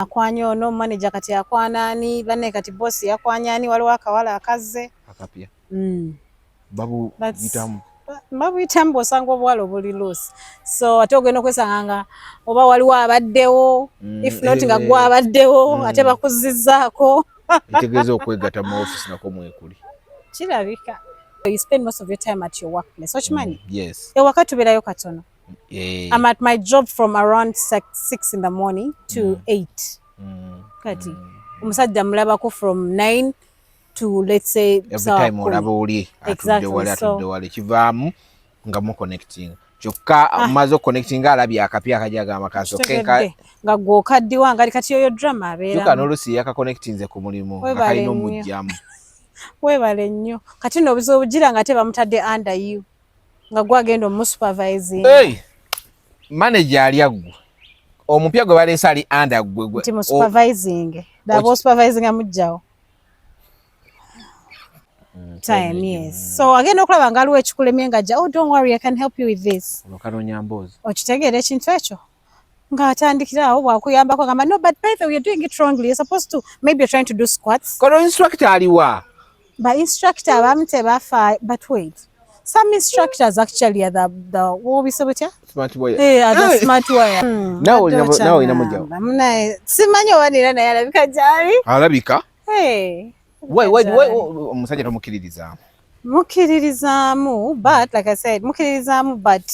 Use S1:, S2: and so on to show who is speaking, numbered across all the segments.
S1: akwanya ono manager kati akwanani bane kati boss yakwanyani waliwo akawala akaze
S2: akapya babu yitamu
S1: yitambo osanga obwalo buli loose so ate ogenda okwesanga oba waliwo abaddewo if not nga gwa abaddewo ate bakuzizzaako
S2: itegeeza okwegatta mu office nako mwekuli
S1: kirabika. You spend most of your time at your workplace. Okimanyi?
S2: Yes.
S1: Ewaka tubeerayo katono. I'm at my job from around 6 in the morning to 8. Kati omusajja mulabako from 9 to let's say
S2: every time olaba oli atudde wali kivaamu nga mu connecting kyokka mazo connecting alabye akapya akajaga amakaso kenka
S1: nga gwokaddiwa nga kati yoyo drama abeera
S2: kyokka n'olusi yaka connectinze ku mulimu akalina omujjamu
S1: webale nnyo kati n'obuzibu obugira nga te bamutadde under you nga gwagenda omusupervising
S2: manager ali aggwe omupya gwe baleese ali under gwe
S1: nti musupervising daba supervising amujjawo time yes so agenda okulaba nga aliwo ekikulemye nga ajja don't worry I can help you with this
S2: okanonya mboozi
S1: okitegeera ekintu ekyo nga atandikirawo bwakuyambako gamba no but by the way you're doing it wrongly you're supposed to maybe you're trying to do squats
S2: kono instructor aliwa
S1: but instructor abamu tebafa but wait some instructors actually are the what we say butya
S2: smart boy
S1: the smart boy
S2: now inamujawo
S1: simanyi owanira naye alabika gyali
S2: alabika wait omusajja
S1: tomukiririzaamu but like I said mukiririzaamu but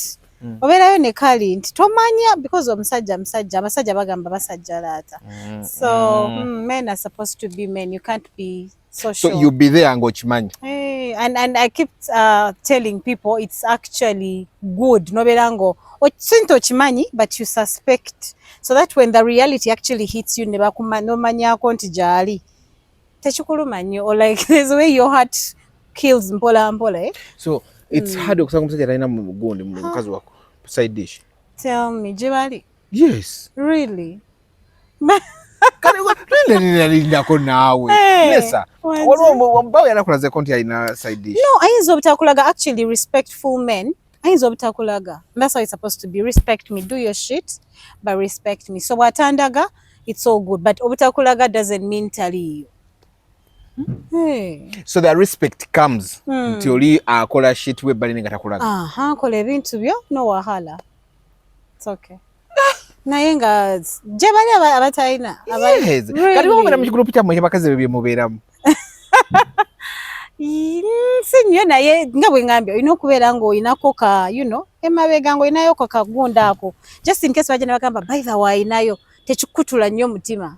S1: obeerayo ne kali nti tomanya because abasajja bagamba basajja laata so men are supposed to be men you can't be so
S2: you be there ngokimanyi
S1: and I keep telling people it's actually good nobeera ngo sinto okimanyi but you suspect so that when the reality actually hits you ne bakumanyako nti gyali tekikuluma nnyo or like there's a way your heart kills mpola mpola
S2: so it's hard okusanga omusajja talina mugundi mukazi wako side dish
S1: tell me gye
S2: yes
S1: really
S2: ndako naawe nesa waliwo mbawe yanakulaze konti alina side dish
S1: no ayinza obutakulaga actually respectful men ayinza obutakulaga that's how it's supposed to be respect me do your shit but respect me so bwatandaga it's all good but obutakulaga doesn't mean tali
S2: so the respect comes nti oli akola shit we bali nga takulaga
S1: akola ebintu byo no wahala it's okay naye nga gye bali abatalina
S2: kati mubeera mu kigulupu kyammwe kyabakazi bye mubeeramu
S1: si nnyo naye nga bwe ngambye olina okubeera ng'oyinako ka emabega ng'oyinayo ko kagunda ako just in case bajja ne bagamba by the way ayinayo tekikutula nnyo omutima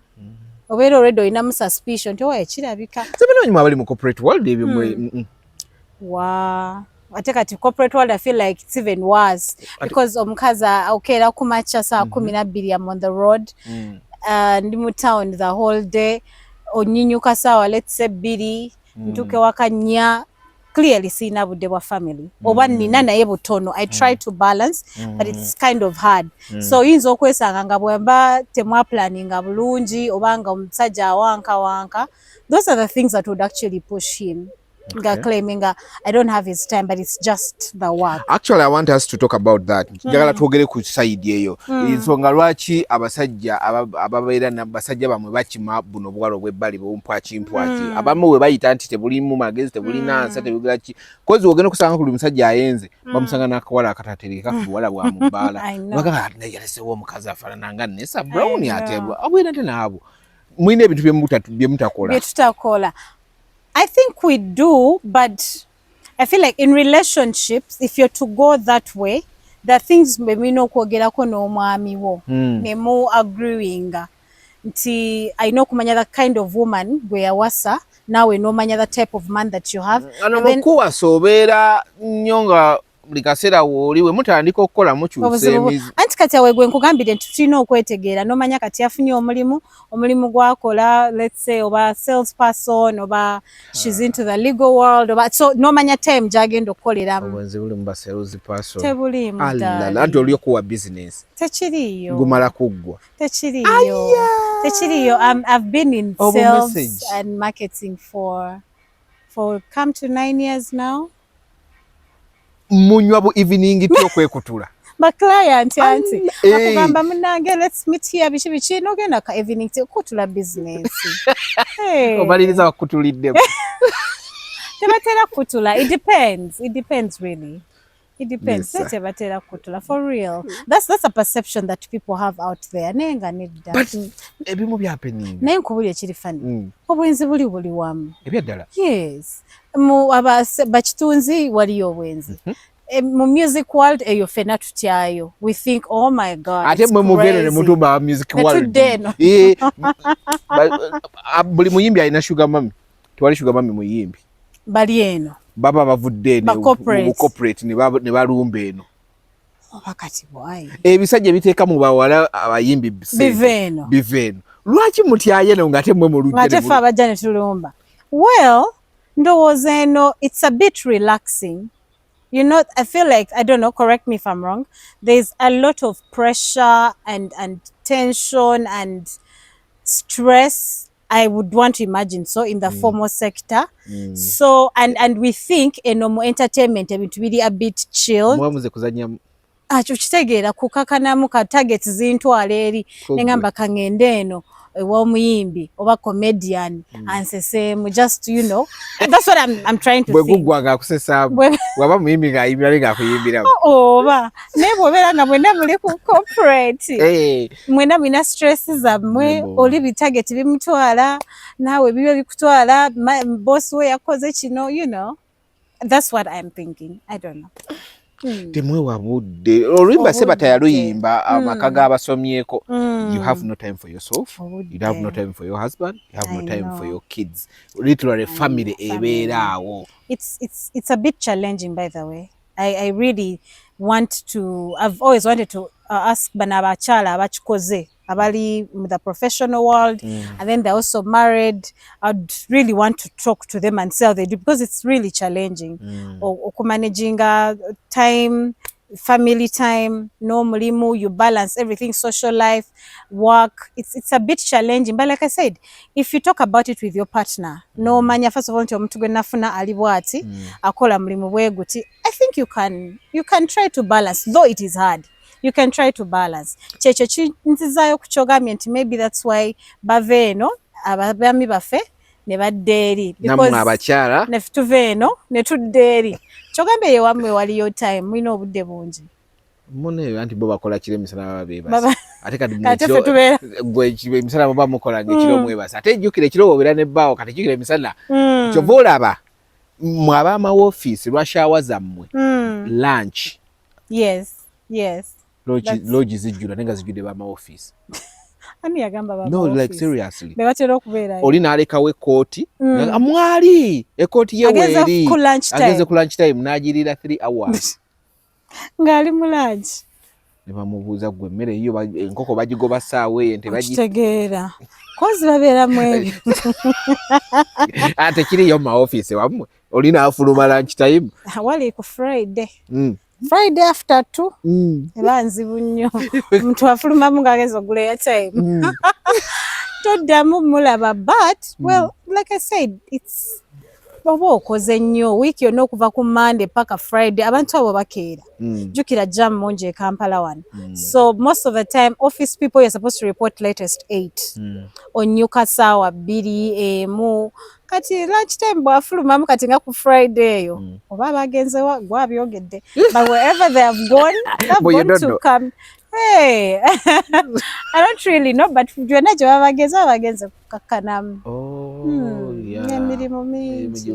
S1: obeera already olinamu suspicion nti owa ekirabika
S2: sebenonyuma abali mu corporate world ebyo
S1: ate kati corporate world I feel like it's even worse because omukazi okeera kumakya saa 12 I'm on the road ndi mu town the whole day onyinyuka saawa let's say 2 ntuke wakanya clearly sina budde bwa family oba nina naye butono I try to balance but it's kind of hard so yinza okwesanga nga bwemba temwa planning bulungi obanga omusajja awanka those are the things that would actually push him claiming I don't have his time but it's just the work.
S2: Actually I want us to talk about that njagala twogere ku side eyo ensonga lwaki abasajja ababeera n'abasajja bamwe bakima buno bwalo bwebbali bompwachi abamu we bayita nti tebulimu magezi tebulina ansa tebugira ki kozi wogenda kusanga ku musajja ayenze bamusanga n'akawala akatatereka ku buwala bwa mubala bagamba yalesewo omukazi afaanana nga Nessa Brown atebwa abwera nte naabo mwine ebintu bye mutakola
S1: I think we do, but I feel like in relationships, if you're to go that way, the things maybe no kwogerako n'omwami wo nemu agreeing nti I know kumanya the kind of woman gwe yawasa nawe nomanya the type of man that you have
S2: mukuwa sobeera nnyo nga buli kaseera wooliwe mutandika okukola mukyusa emizi
S1: anti kati awe gwe nkugambire nti tulina okwetegeera nomanya kati afunye omulimu gwakola let's say oba sales person oba she's into the legal world oba so nomanya time gyagenda okukoleramu
S2: obwenzi buli mu sales person
S1: tebulimu
S2: anti oli okuwa business
S1: tekiriyo
S2: gumala kuggwa
S1: tekiriyo I've been in sales and marketing for come to 9 years now
S2: munywa bu evening tyo kwekutula
S1: ba client anti akugamba munange let's meet here bichi nogenda ka evening tea kutula business
S2: obaliriza bakutulidde
S1: tebatera kutula. It depends really. It depends.
S2: Yes,
S1: Tebatera kutula for real. That's a perception that people have out there. Nenga nedda.
S2: But ebimu byapening.
S1: Naye nkubulya kiri funny. Obwenzi buli wamu.
S2: Ebyaddala.
S1: Yes. Mu bakitunzi waliyo obwenzi. Mu music world eyo fena tutyayo. We think oh my god.
S2: Ate mwe mugere ne mutuba music world. Buli muyimbi alina sugar mami. Twali sugar mami muyimbi.
S1: Bali eno.
S2: Baba bavudde ne corporate ne balumba eno.
S1: Wakati bwayi.
S2: Ebisajja biteeka mu bawala abayimbi biveno. Lwaki mutyaye no ngate mwe muludde.
S1: Ngate fa abajja ne tulumba. Well, ndowooza eno it's a bit relaxing. You know, I feel like, I don't know, correct me if I'm wrong, there's a lot of pressure and tension and stress, I would want to imagine so, in the formal sector. So, and we think eno entertainment ebintu biri a bit chilled.
S2: Mwamuze kuzanya
S1: kitegeera kukakanamu ka targets zintwala eri nengamba kangende eno w'omuyimbi oba comedian ansesemu just you know that's what I'm trying to think.
S2: Bwegugwanga akusesa waba muyimbi ng'ayimbira ng'akuyimbira
S1: oba naye bw'obeera nga mwena muli ku corporate mwena mwina stress zammwe oli bitarget bimutwala naawe bibyo bikutwala boss we yakoze kino you know that's what I'm thinking. I don't know.
S2: Temwewa budde oluyimba sebata yaluyimba amaka g'abasomyeko. You have no time for yourself, you have no time for your husband, you have no time for your kids, literally family ebeeraawo.
S1: It's a bit challenging, by the way. I really want to, I've always wanted to ask bana abakyala abakikoze abali in the professional world and then they're also married. I'd really want to talk to them and see how they do, because it's really challenging. Managing time, family time, no mulimu, you balance everything, social life, work. It's a bit challenging, but like I said, if you talk about it with your partner, no manya first of all omuntu gwe nafuna ali bwati akola mulimu bwe guti, I think you can try to balance, though it is hard. You can try to balance. Checho chinzizayo kuchogamye nti maybe that's why baveno abami bafe ne baddeeri
S2: because namwe abakyala
S1: ne tuveno ne tuddeeri chogambe ye wamwe waliyo time mwino obudde bungi
S2: mune anti bo bakola kire misala babebasa ate kati gwe kibe misala baba mukola ngekiro mwebasa ate jukire kiro obera ne bawo kati jukire misala chovolaba mwaba ama office lwashawa zammwe lunch
S1: yes
S2: lodge zijjula nenga zijjude ba ma office
S1: ani yagamba baba
S2: no
S1: office.
S2: Like seriously
S1: bebatera okubeera
S2: oli nalekawo ekoti amwali ekoti yewe eri ageze ku lunch time najirira 3 hours
S1: ngali mu lunch
S2: ne bamubuuza gwe mmere iyo enkoko bagigoba saawe ente
S1: bagitegeera kozi babeera mwe
S2: ate kiri yo ma office wamwe oli na afuluma lunch time
S1: wali ku Friday Friday after 2 ebanzibu nnyo omuntu afulumamu ng'ageza ogula airtime toddamu mulaba, but well like I said it's oba okoze nnyo wiiki yonna okuva ku Monday paka Friday abantu abo bakeera jukira jam mungi e Kampala one so most of the time office people you're supposed to report latest 8 onyuka saawa 2 kati lunch time bwafulumamu kati nga ku Friday eyo oba bagenze gwabyogedde but wherever they have gone to come hey I don't really know but byonna gye bagenze kukakanamu emirimu mingi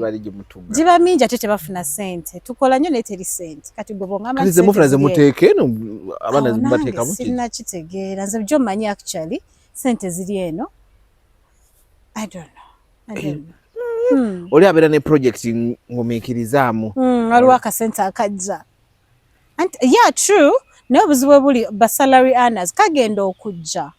S1: giba mingi ate tebafuna sente tukola nnyo naye teri sente kati gwe bongamba
S2: nze mufuna ze muteeke eno abaana bateeka muki
S1: sina kitegeera nze byo manyi actually sente ziri eno I don't know.
S2: Oli abeera ne project ngomiikirizaamu
S1: waliwo akasente akajja yeah true naye obuzibu buli ba salary earners kagenda okujja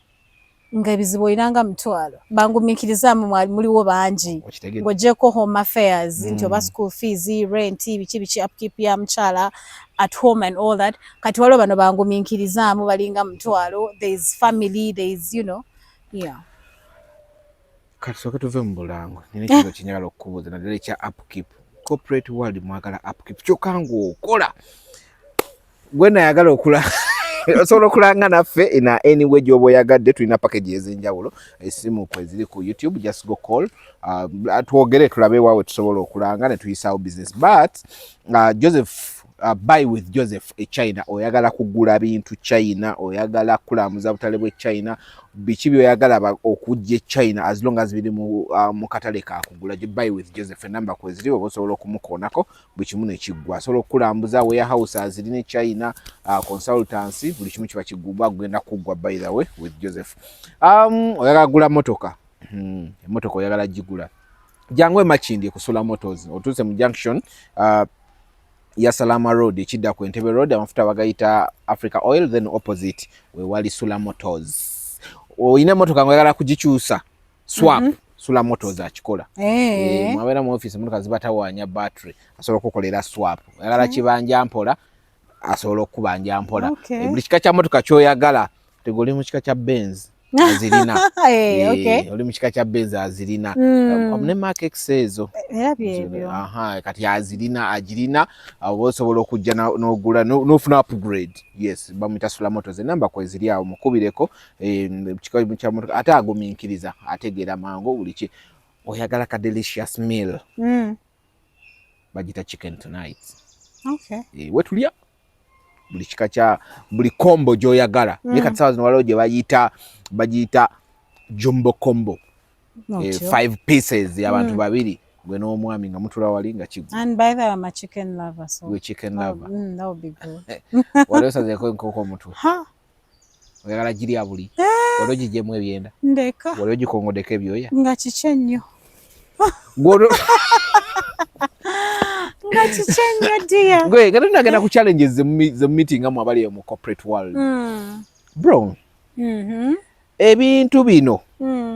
S1: nga ebizibu oliranga 1,000 bangumiikirizaamu muliwo bangi ng'oggyeko home affairs nti oba school fees rent biki upkeep ya mukyala at home and all that kati waliwo bano bangumiikirizaamu balinga 1,000 there is family there is you know yeah
S2: kati soke tuve mu bulango nina ekizo kinyagala okukubuuza naddala ekya upkeep corporate world mwagala upkeep kyokka ng'okola gwe nayagala okula osobola okulanga naffe ina anyway gyoba oyagadde tulina package ez'enjawulo esimu kwe ziri ku YouTube just go call twogere tulabe waawe tusobola okulanga ne tuyisaawo business but Joseph buy with Joseph China oyagala kugula bintu China oyagala kulamuza butale bwe China biki byoyagala okujja China as long as biri mu katale ka kugula buy with Joseph number kwe ziri osobola okumukonako buli kimu ne kiggwa osobola okulambuza warehouse aziri ne China consultancy buli kimu kiba kigubwa kugenda kuggwa by the way with Joseph oyagala kugula motoka motoka oyagala gigula jangwe Makindye kusula motors otuse mu junction ya Salama Road ekidda ku Entebbe Road amafuta bagayita Africa Oil then opposite we wali Sula Motors oyina motoka ngoyagala kugikyusa swap Sula Motors akikola mwabera mu office motoka zibatawanya battery asobola okukolera swap oyagala kibanja mpola asobola okubanja mpola buli kika kya motoka kyoyagala tegoli mu kika kya Benz azirina oli mu kika kya Benz azirina ne Mark X ezo kati azirina agirina osobola okujja n'ogula n'ofuna upgrade yes bamuyita Sula Motors enamba kweziri awo mukubireko kika kya motoka ate agumiikiriza ategeera mango buli ki oyagala ka delicious meal bagita chicken tonight wetulya buli kika kya buli combo gyoyagala kati sawa zino waliwo gye bagiyita jumbo combo 5 pieces y'abantu babiri gwe n'omwami nga mutula wali nga kigwa
S1: and by the way I'm a chicken lover so
S2: we chicken lover
S1: that would be good
S2: waliwo sazeeko enkoko omutwe oyagala girya buli waliwo gijjemu ebyenda
S1: ndeka
S2: waliwo gikongodeko ebyoya
S1: nga kiki ennyo nga kiki ennyo dear
S2: gwe nga tunagenda ku challenges ze meeting amu abali mu corporate world bro ebintu bino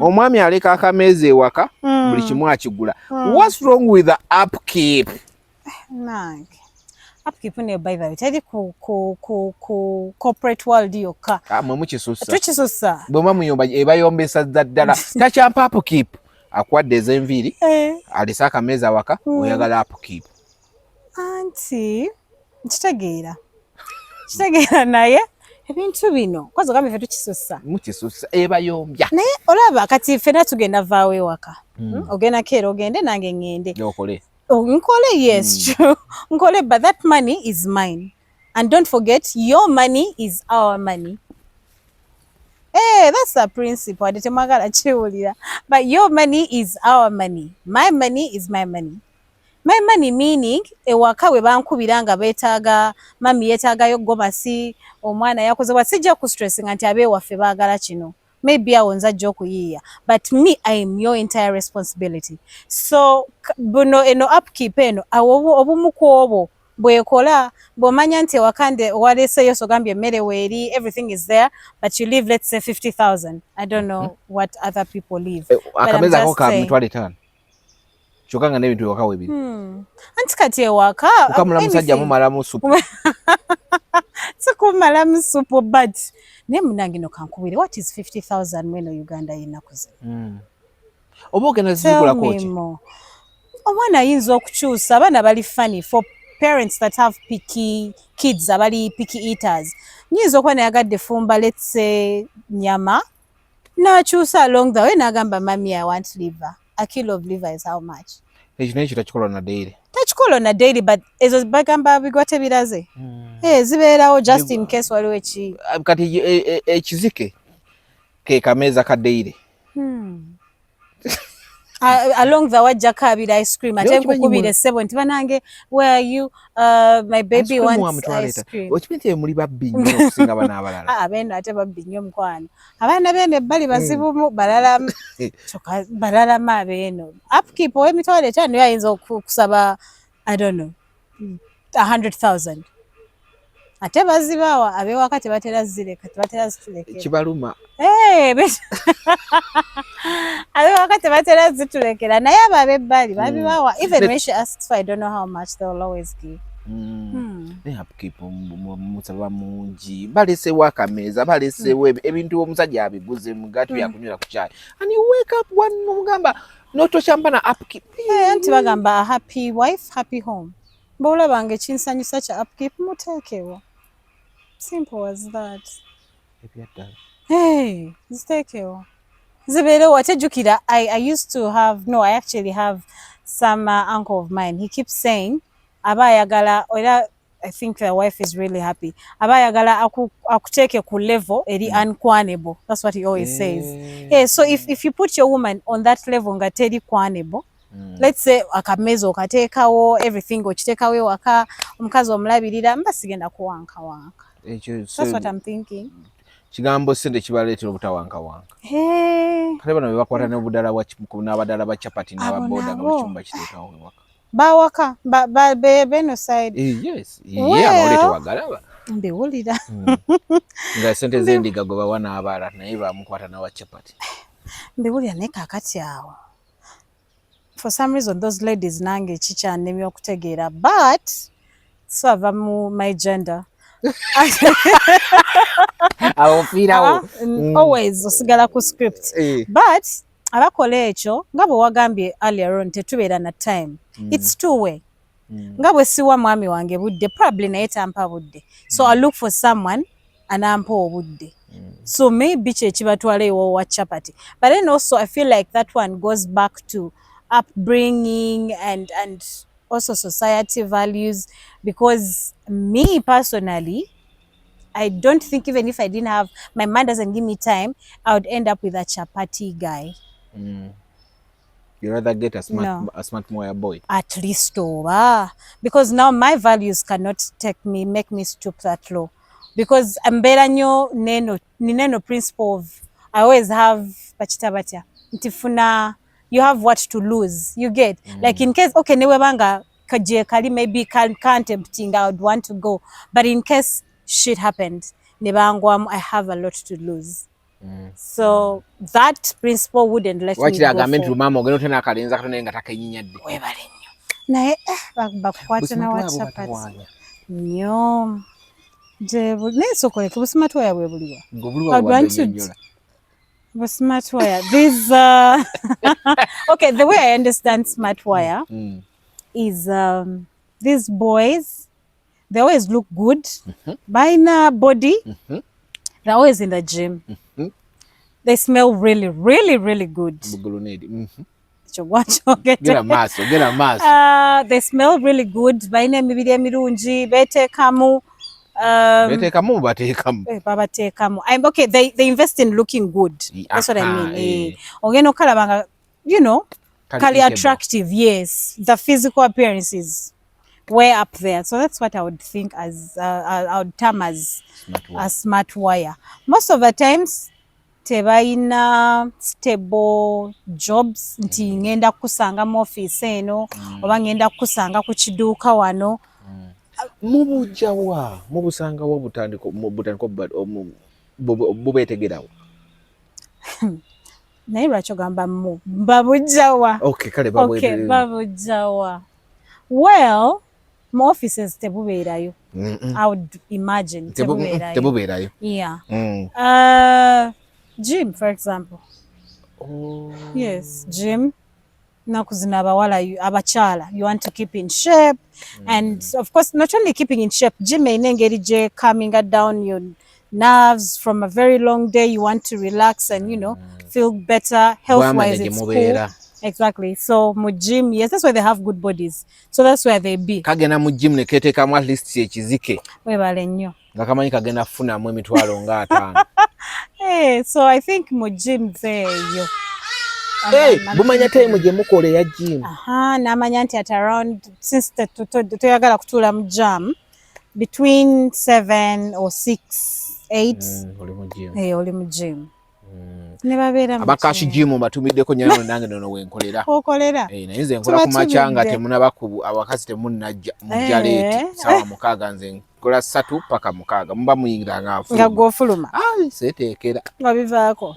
S2: omwami aleka akameeza ewaka buli kimu akigula what's wrong with the upkeep
S1: upkeep ne by the way teri ku corporate world yokka
S2: mwe mukisussa
S1: tukisussa
S2: bwe muyomba ebayombesa ddala takyampa upkeep akwadde ez'enviiri alesa akameeza waka oyagala upkeep
S1: anti kitegeera naye ebintu bino kwazo gambe ffe tukisussa
S2: mukisussa ebayombya
S1: naye olaba kati ffena tugenda vaawo ewaka ogenda keera ogende nange ngende
S2: okole
S1: nkole yes true nkole but that money is mine and don't forget your money is our money that's a principle ate temwagala kiwulira but your money is our money my money is my money my money meaning ewaka we bankubira nga beetaaga mami yeetaagayo gomasi omwana yakozebwa sijja ku stressinga nti abeewaffe baagala kino maybe awo nzajja okuyiiya but me I am your entire responsibility so buno eno upkeep eno obumu ku obwo bwekola bw'omanya nti ewakande waleeseyo sogambye emmere weeri everything is there but you leave let's say 50,000 I don't know what other people leave
S2: akameeza ako ka mitwalo 5 kyokka nga n'ebintu ewaka weebiri
S1: anti kati ewaka
S2: ukamula musajja mumalamu supu
S1: sikumalamu supu but naye munange no kankubire what is 50,000 mweno Uganda y'ennaku zino
S2: oba ogenda zigulako ki
S1: omwana ayinza okukyusa abaana bali funny for parents that have picky kids abali picky eaters nyinza okuba nayagadde fumba let's say nyama n'akyusa along the way n'agamba mami I want liver a kilo of liver is how much
S2: ekyo naye kitakikola na daily
S1: takikola na daily but ezo bagamba bigwa tebiraze zibeerawo just in case waliwo eki
S2: kati ekizike ke kameeza ka daily
S1: along the wajja kabira ice cream ate nkukubire ssebo nti banange where are you my baby wants ice cream
S2: okibinti muli babbi nnyo okusinga bana abalala
S1: beno ate babbi nnyo mukwano abaana bene ebbali bazibumu balalamu abeeno upkeep ow'emitwalo 5 yo ayinza okusaba I don't know 100,000 ate bazibaawa abewaka tebatera zireka tebatera zitulekera
S2: kibaluma
S1: abewaka tebatera zitulekera naye abo ab'ebbali babibaawa even when she asks for I don't know how much they will always give
S2: naye upkeep musaba mungi balesewo akameeza balesewo ebintu omusajja abiguze mugatu yakunywera ku caayi and you wake up one nomugamba notokyamba na upkeep
S1: anti bagamba a happy wife happy home bwolabanga ekinsanyusa kya upkeep muteekewo Simple as that.
S2: Ebyaddala.
S1: Hey, ziteekewo. Zibeerewo watejjukira. I used to have, no, I actually have some uncle of mine. He keeps saying, aba ayagala, I think the wife is really happy. Aba ayagala akuteeke ku level eri unquanable. That's what he always says. Yeah, so if you put your woman on that level nga teri quanable, let's say akameza okateekawo, everything okiteekawo ewaka, omukazi omulabirira, mba sigenda kuwankawanka. That's what I'm thinking.
S2: Kigambo sente kibaleetera obutawankawanka. Kale bano bebakwata n'abadala ba chapati n'ababoda nga mukyumba kiteekawo ewaka.
S1: Bawaka beno side.
S2: Yes. Abawole tewagalaba.
S1: Mbiwulira.
S2: Nga sente z'endiga gwe bawa n'abaala naye bamukwata n'awa chapati.
S1: Mbiwulira naye kaakati awo. For some reason those ladies nange kikyannemye okutegeera, but so ava mu my gender. Always osigala ku script. But abakola ekyo nga bwe wagambye earlier on tetubeera na time. It's two way. Nga bwe siwa mwami wange budde, probably naye tampa budde. So I look for someone anampa obudde. So maybe kyekibatwala ewo wa chapati. But then also I feel like that one goes back to upbringing and also society values, because me personally, I don't think even if I didn't have, my man doesn't give me time, I would end up with a chapati guy.
S2: You rather get a smart moya boy? At
S1: least over. Because now my values cannot make me stoop that low. Because mbera nyo neno principle of, I always have pachitabatia. Ntifuna, you have what to lose. You get? Like in case, okay, newe banga kaje kali maybe can't tempting, I would want to go. But in case shit happened, nebangwam, I have a lot to lose. So that principle wouldn't let me go for.
S2: Mama ogeno tena akalenza katone nga takenyinyadde.
S1: Webale nnyo. Naye bakwata na WhatsApp. Nnyo. Jebu nesokole kubusima twa yabwe buliwa.
S2: Ngobulwa bwa
S1: smart wire. This okay, the way I understand smart wire is these boys, they always look good. Baina body, they're always in the gym. They smell really, really, really good.
S2: Get a mask.
S1: They smell really good. Baina mibiri emirungi, betekamu. Okay, they invest in looking good. That's what I mean. Ogeno kalabanga, you know, kali attractive. Yes, the physical appearance is way up there. So that's what I would think as I would term as a smart wire. Most of the times, tebaina stable jobs. Nti ngenda kusanga mu office eno, oba ngenda kusanga ku kiduuka wano.
S2: Mubujawa mubusanga wo butandiko bubetegerawo.
S1: Naye lwaki ogamba mu babujawa?
S2: Okay, kale
S1: babujawa. Well, mu offices tebubeerayo. I would imagine
S2: tebubeerayo.
S1: Yeah. Gym, for example. Yes, gym. Nakuzina abawala abachala, you want to keep in shape, and of course not only keeping in shape, gym engeri je calming down your nerves from a very long day. You want to relax and, you know, feel better health wise. It's cool. Exactly. So mu gym, yes, that's why they have good bodies. So that's where they be.
S2: Kagena mu gym ne keteka mu at least ekizike.
S1: Webale nnyo.
S2: Nga kamanyi kagena funa mu emitwalo nga 5.
S1: Hey, so I think mu gym there.
S2: Hey, bumanya time gye mukole ya gym.
S1: Namanya nti at around, since toyagala kutula mu jam, between 7 or 6, 8.
S2: Oli mu gym.
S1: Oli mu gym. Nebabeera mu
S2: abakashi gym batumiddeko nyayo nange nono wenkolera.
S1: Okolera?
S2: Naye nze nkola ku machanga temunabaku abakazi temunajja mujaleti sawa mukaga nze nkola 3 paka mukaga muba muyingira nga
S1: gofuluma.
S2: Setekera.
S1: Wabivaako.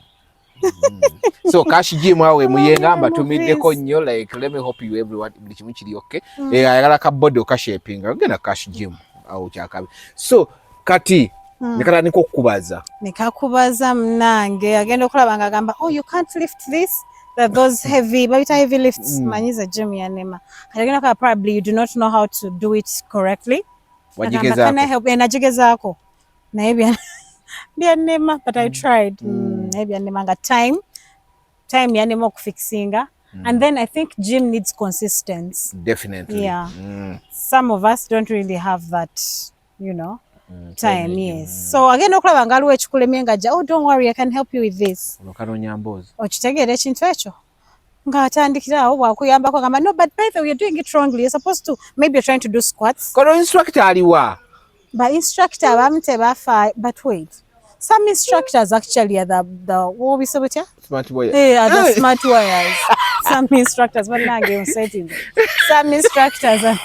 S2: So Cash Gym awe muyenga mbatumiddeko nnyo, like let me hope you everyone buli kimu kiri okay. Ayagala ka body okashaping agenda Cash Gym awo kyakabi. So kati nekala niko kubaza.
S1: Nikakubaza mnange agenda okulaba nga agamba, oh you can't lift this, that those heavy lifts manyiza gym ya nema. Agenda ka probably you do not know how to do it correctly.
S2: Wajigeza.
S1: Can I help? Najigezaako. naye byannema but I tried naye byannema nga time yannema okufixinga. And then I think gym needs consistency.
S2: Definitely.
S1: Yeah. Some of us don't really have that, you know, time. Yes. So again, okulaba nga aliwo ekikulemye nga oh, don't worry, I can help you with this.
S2: Olokanonya mbozi.
S1: Okitegeera ekintu ekyo. Nga atandikirawo bwakuyambako agamba no, but by the way, you're doing it wrongly. You're supposed to, maybe you're trying to do squats.
S2: Kono instructor aliwa.
S1: But instructor abamu tebafa. But wait. Some instructors actually are the what we say with you?
S2: Smart warriors.
S1: Yeah, the smart warriors. Some instructors, but now I'm setting. Some instructors are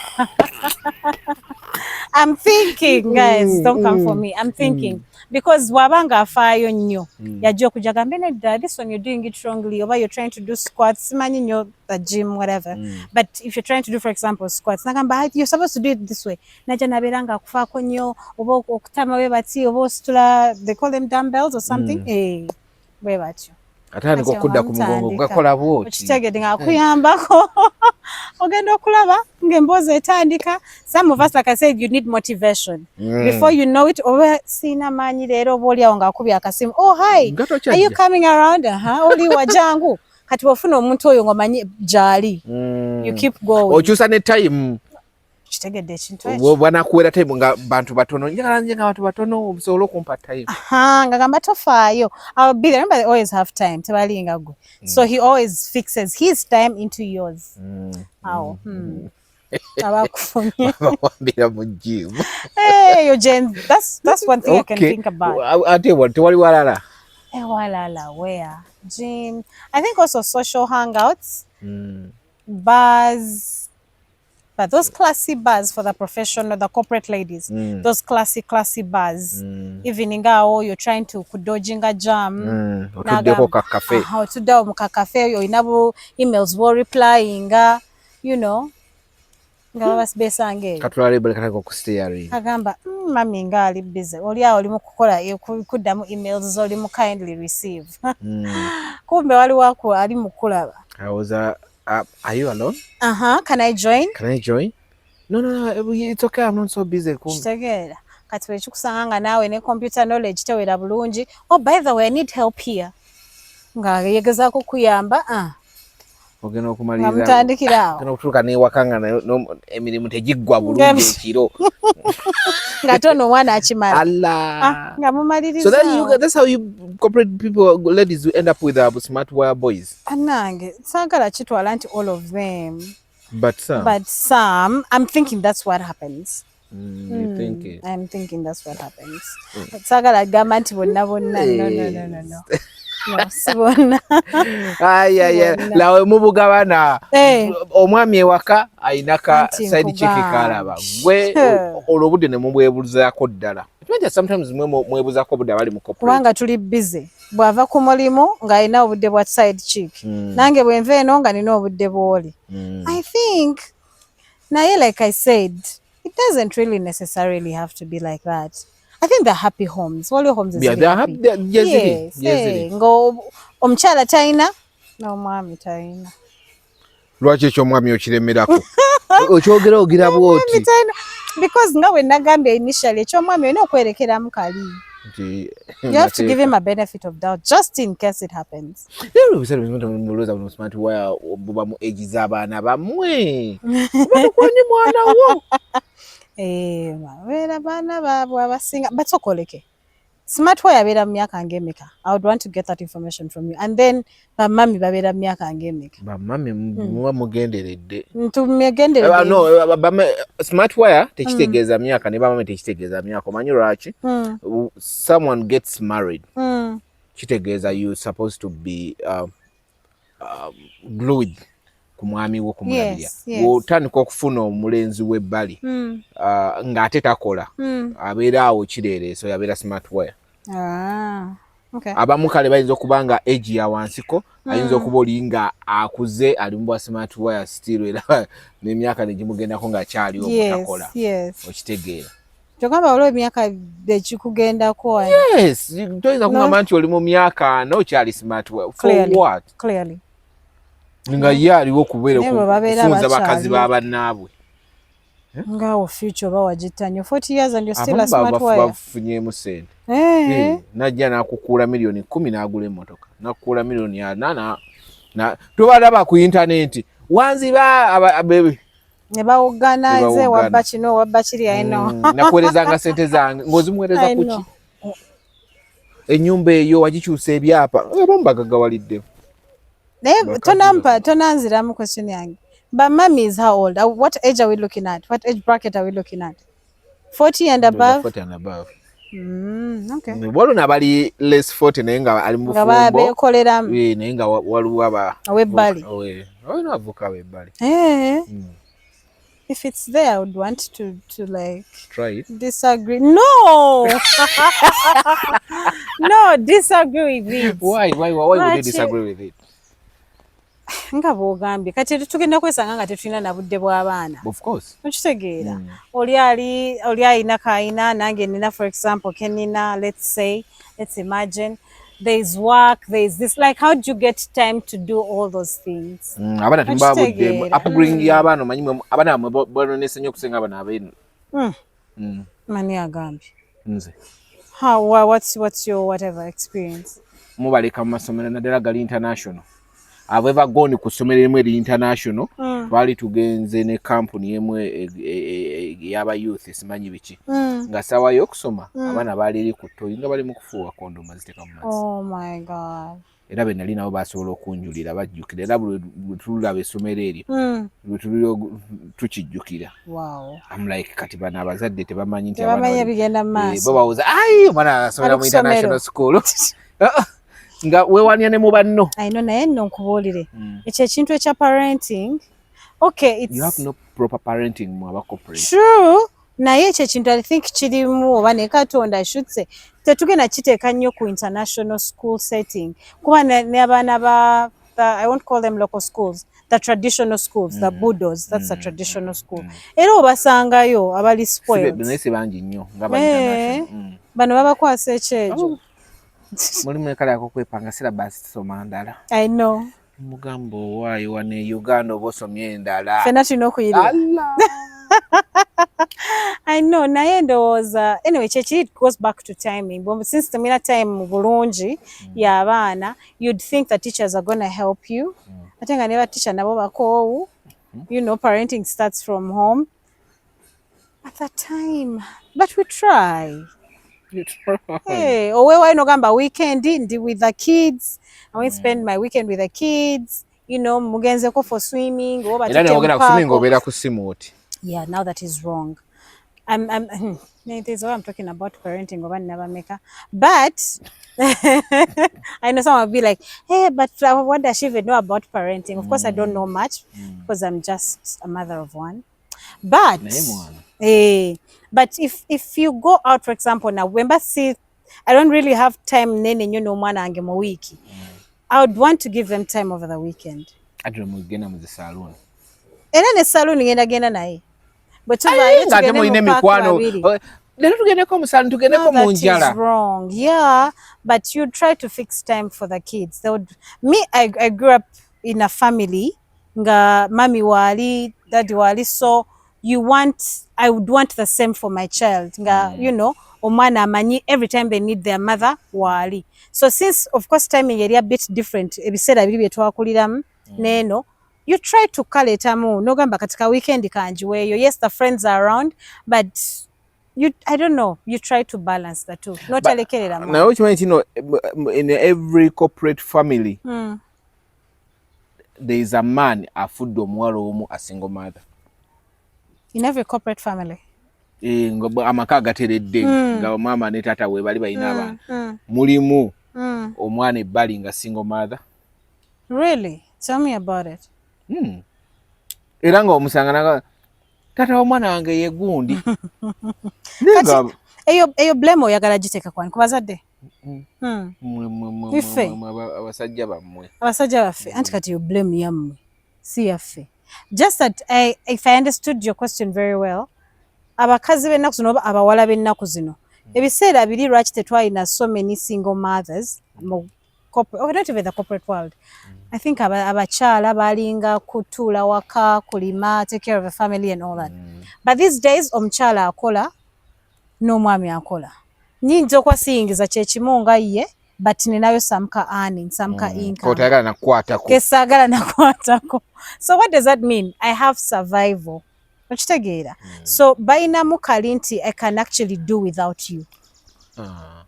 S1: I'm thinking, guys, don't come for me. I'm thinking because wabanga afayo nnyo yajja okujaga mbene this one you're doing it wrongly, or you're trying to do squats simanyi nnyo the gym whatever. But if you're trying to do, for example, squats nagamba you're supposed to do it this way, naja naberanga akufaako nnyo oba okutama we bati oba ositula, they call them dumbbells or something. We batyo
S2: atandika okudda ku mugongo gakola bwoti
S1: okitegedde nga akuyambako ogenda okulaba ng'emboozi etandika. Some of us, like I said, you need motivation before you know it. Oba siina maanyi leero oba oliawo ng'akubya akasimu, oh hi, are you coming around? Oli wajangu kati bw'ofuna omuntu oyo ng'omanyi gy'ali, you keep going.
S2: okyusa ne time.
S1: Kitegedde ekintu ekyo
S2: bwanakuwera time nga bantu batono, njagala nje nga bantu batono obusobola okumpa time.
S1: nga gamba tofaayo. I'll be there. Remember, they always have time. Tebalinga gwe. So he always fixes his time into yours. Awo. Abakufunye.
S2: Wambira mu gym.
S1: Hey, Eugene, that's one thing I can think about.
S2: Ate tewali walala.
S1: Walala, where? Gym. I think also social hangouts. Bars. But those classy bars for the professional, the corporate ladies, those classy bars. Even ingao you're trying to kudojinga jam.
S2: Otuddeko ka cafe.
S1: Otuddawo mu ka cafe oyinabo emails bo replyinga, you know. Nga babesange.
S2: Katulale bale katako ku steering.
S1: Agamba mami nga ali busy. Oli awo oli mu kukola kuddamu emails zoli mu kindly receive. Kumbe wali wako ali mu kulaba.
S2: I was are you alone?
S1: Can I join?
S2: No, it's okay, I'm not so busy.
S1: Kitegeera kati bwe kikusanga nga naawe ne computer knowledge tewera bulungi. Oh, by the way, I need help here. Nga yegezaako kuyamba
S2: ogenda okumaliza
S1: mutandikirawo
S2: ogenda okutuuka n'ewaka nga emirimu tegiggwa bulungi ekiro
S1: nga tono omwana akimala nga mumaliriza.
S2: So that's how you corporate people, ladies, will end up with smart wire boys.
S1: Anange saagala kitwala nti all of them,
S2: but
S1: some I'm thinking that's what happens.
S2: You think it?
S1: I'm thinking that's what happens. Saagala gamba nti bonna no. No, sibona. Lawe mubugabana. Omwami ewaka ayinaka side chick kalaba. Gwe olobudde ne mubwebuzaako ddala. Kimanja sometimes mwebuzaako budde bali mu corporate. Kubanga tuli busy. Bwava ku mulimu nga ayina obudde bwa side chick. Nange bwenva eno nga nina obudde bwoli. I think naye, like I said, it doesn't really necessarily have to be like that. I think they're happy homes. All your homes is really happy. Yes. Ngo omukyala tayina n'omwami tayina.
S2: Lwaki ekyo omwami okiremerako? Okyogera ogira bwoti.
S1: Because nga bwe nagambye initially eky'omwami olina okwerekeramu kali. You have to give him a benefit of doubt just in case it happens.
S2: Mulooza smart wire buba mu age z'abaana bamwe. Bakukwanye mwana wo.
S1: Babeera baana baabwe abasinga batsokoleke. Smart wire abeera mu myaka ng'emeka? I would want to get that information from you. And then bamami babeera mu myaka ng'emeka?
S2: Bamami muba mugenderedde.
S1: Ntumegenderedde.
S2: No, smart wire tekitegeeza myaka ne bamami tekitegeeza myaka. Omanyi lwaki? Someone gets married. Kitegeeza you supposed to be glued ku mwami wo kumulabira. Wotandika okufuna omulenzi w'ebbali ng'ate takola abeera awo kireereeso yabeera smart wire. Abamu kale bayinza okuba nga age ya wansiko, ayinza okuba oli nga akuze ali mu bwa smart wire still era n'emyaka negimugendako ng'akyaliwo mutakola. Okitegeera.
S1: Kyogamba olwo emyaka ekikugendako.
S2: Yes, toyinza kugamba nti oli mu myaka n'okyali smart wire. For what?
S1: Clearly.
S2: Nga ye aliwo okubeera okufunza bakazi b'abannaabwe.
S1: ngawo future oba wagittanyo 40 years and you're still a smart wire.
S2: Bafunyemu sente. Najja nakukuula milioni 10 n'agula emmotoka, nakukuula milioni 4 tubalaba ku intaneti wanziba
S1: ne bawogana nze wabba kino wabba kiri eno
S2: nakuweerezanga sente zange ng'ozimuweereza kuki ennyumba eyo wagikyusa ebyapa abamu bagagawalidde
S1: naye tonanziramu question yange. But mommy is how old? What age are we looking at? What age bracket are we looking at? 40 and above?
S2: 40 and above.
S1: Okay.
S2: Waliwo bali less 40 naye nga ali mu bufumbo.
S1: Nga beekoleramu.
S2: Naye nga waliwo
S1: aw'ebbali.
S2: Olina avuka aw'ebbali.
S1: If it's there, I would want to like
S2: try it.
S1: Disagree. No. No, disagree with it.
S2: Why would you disagree with it?
S1: Nga bw'ogambye kati tugenda kwesanga nga tetulina na budde bw'abaana.
S2: Of course.
S1: Okitegeera. Oli alina kaayina nange nina, for example kenina, let's imagine there's work, there's this, like how do you get time to do all those things?
S2: Abaana tembabudde upbringing y'abaana omanyi abaana bw'ononese nnyo okusinga abaana abeenu. Mani
S1: agambye.
S2: Nze.
S1: What's your whatever experience?
S2: Mubaleka mu masomero naddala gali international. I've ever gone ku ssomero emu eri international. Twali tugenze ne kampuni emu y'aba youth simanyi biki. Nga ssaawa y'okusoma abaana baali eri ku ttooyi nga bali mu kufuuwa kondomu baziteeka mu mazzi.
S1: Oh my God.
S2: Era be nali nabo basobola okunjulira bajjukira era bwe tulaba essomero eryo bwe tulira tukijjukira.
S1: Wow.
S2: I'm like kati bano abazadde tebamanyi nti
S1: abaana bigenda mu maaso.
S2: bo bawuza ayi omwana asomera mu international school. Nga weewanya ne mu banno.
S1: I know naye nno nkubuulire ekyo ekintu ekya parenting. Okay, it's
S2: you have no proper parenting mu aba corporate.
S1: True. Naye ekyo ekintu I think kirimu oba ne Katonda ashutse tetugenda kiteeka nnyo ku international school setting kuba ne abaana ba I won't call them local schools, the traditional schools, the Budos, that's a traditional school. Era obasangayo abali spoiled.
S2: Nese bangi nnyo nga ba international.
S1: Bano babakwasa ekyejo.
S2: Mulimu ekala yako kwepanga syllabus soma ndala.
S1: I know.
S2: Mugambo waayo wane Uganda obosomye endala.
S1: Fena tulina okuyirira. I know, naye ndowooza anyway it goes back to timing. But since temina time mu bulungi y'abaana, you'd think that teachers are going to help you. Ate nga ne ba teacher nabo bakoowu. You know, parenting starts from home. At that time, but we try. Hey, owewa ino gamba weekend ndi with the kids. I want to spend my weekend with the kids. You know, mugenzeko for swimming.
S2: Era ne ogenda ku swimming obeera ku simu oti.
S1: Yeah, now that is wrong. There's what I'm talking about parenting over never maker. But I know someone will be like, hey, but what does she even know about parenting? Of course, I don't know much because I'm just a mother of one. But if you go out, for example, now remember, see, I don't really have time nene you know mwana ange mu wiki. I would want to give them time over the weekend.
S2: I don't know mugenda mu salon.
S1: Era ne salon ngenda naye. But
S2: tugende ko musalo tugende ko mu njala.
S1: That is wrong. Yeah, but you try to fix time for the kids. I grew up in a family nga mami wali, daddy wali, so I would want the same for my child. Nga, you know, omwana amanyi every time they need their mother wali. So since of course timing eri a bit different, ebiseera biri bye twakuliramu neno, you try to kaletamu nogamba katika weekend kanjiweyo. Yes, the friends are around, but I don't know, you try to balance the two. Not alekerera mu.
S2: Now, you know, in every corporate family, there is a man afudde omuwala omu a single mother.
S1: In every corporate family.
S2: Amaka agateredde nga mama ne tata we bali balina abaana. Mulimu omwana ebbali nga single mother.
S1: Really? Tell me about it.
S2: Era nga omusanga tata omwana wange ye gundi.
S1: Eyo blame oyagala giteeka kwani ku bazadde? Ife
S2: abasajja bammwe.
S1: Abasajja baffe anti kati yo blame yammwe si yaffe. Just that if I understood your question very well, abakazi b'ennaku zino oba abawala b'ennaku zino ebiseera biri lwaki tetwalina so many single mothers mu corporate, not even the corporate world. I think abakyala balinga kutuula waka, kulima, take care of a family and all that. But these days omukyala akola n'omwami akola. Nyinza okwasiyingiza kyekimu nga ye but ninayo some ka earning, some ka income.
S2: Kotayagala nakwatako.
S1: Kesagala nakwatako. So what does that mean? I have survival. Okitegeera. So bayinamu kali nti I can actually do without you.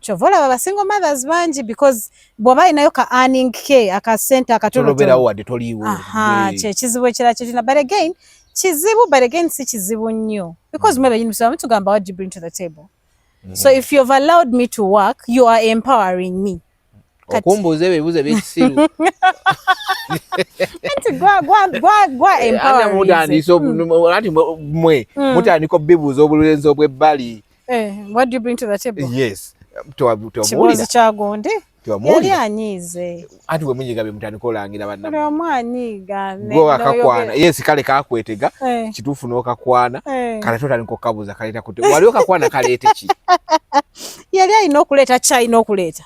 S1: Chovola baba single mothers banji because bwaba inayo ka earning ke akasente akatono.
S2: Tolobera wadde toliwo.
S1: Kizibu ekira kyina. But again si kizibu nnyo. Because maybe you say tugamba what do you bring to the table. So if you've allowed me to work, you are empowering me.
S2: Okumbuza ebibuzo by'ekisiru.
S1: Enti gwa empowering.
S2: Mutandiso ati mwe mutandiko bibuzo obulenzi obw'ebbali.
S1: What do you bring to the table?
S2: Yes.
S1: Kibuzi kyagonde. Yali anyize.
S2: Ati we munyiga mutandiko olangira banna.
S1: Buli omu anyiga.
S2: Gwe akakwana. Yes kale kakwetega. Kituufu n'okakwana. Kale totandika okabuza kaleeta kute. Wali okakwana kaleete ki?
S1: Yali alina okuleeta kyalina okuleeta.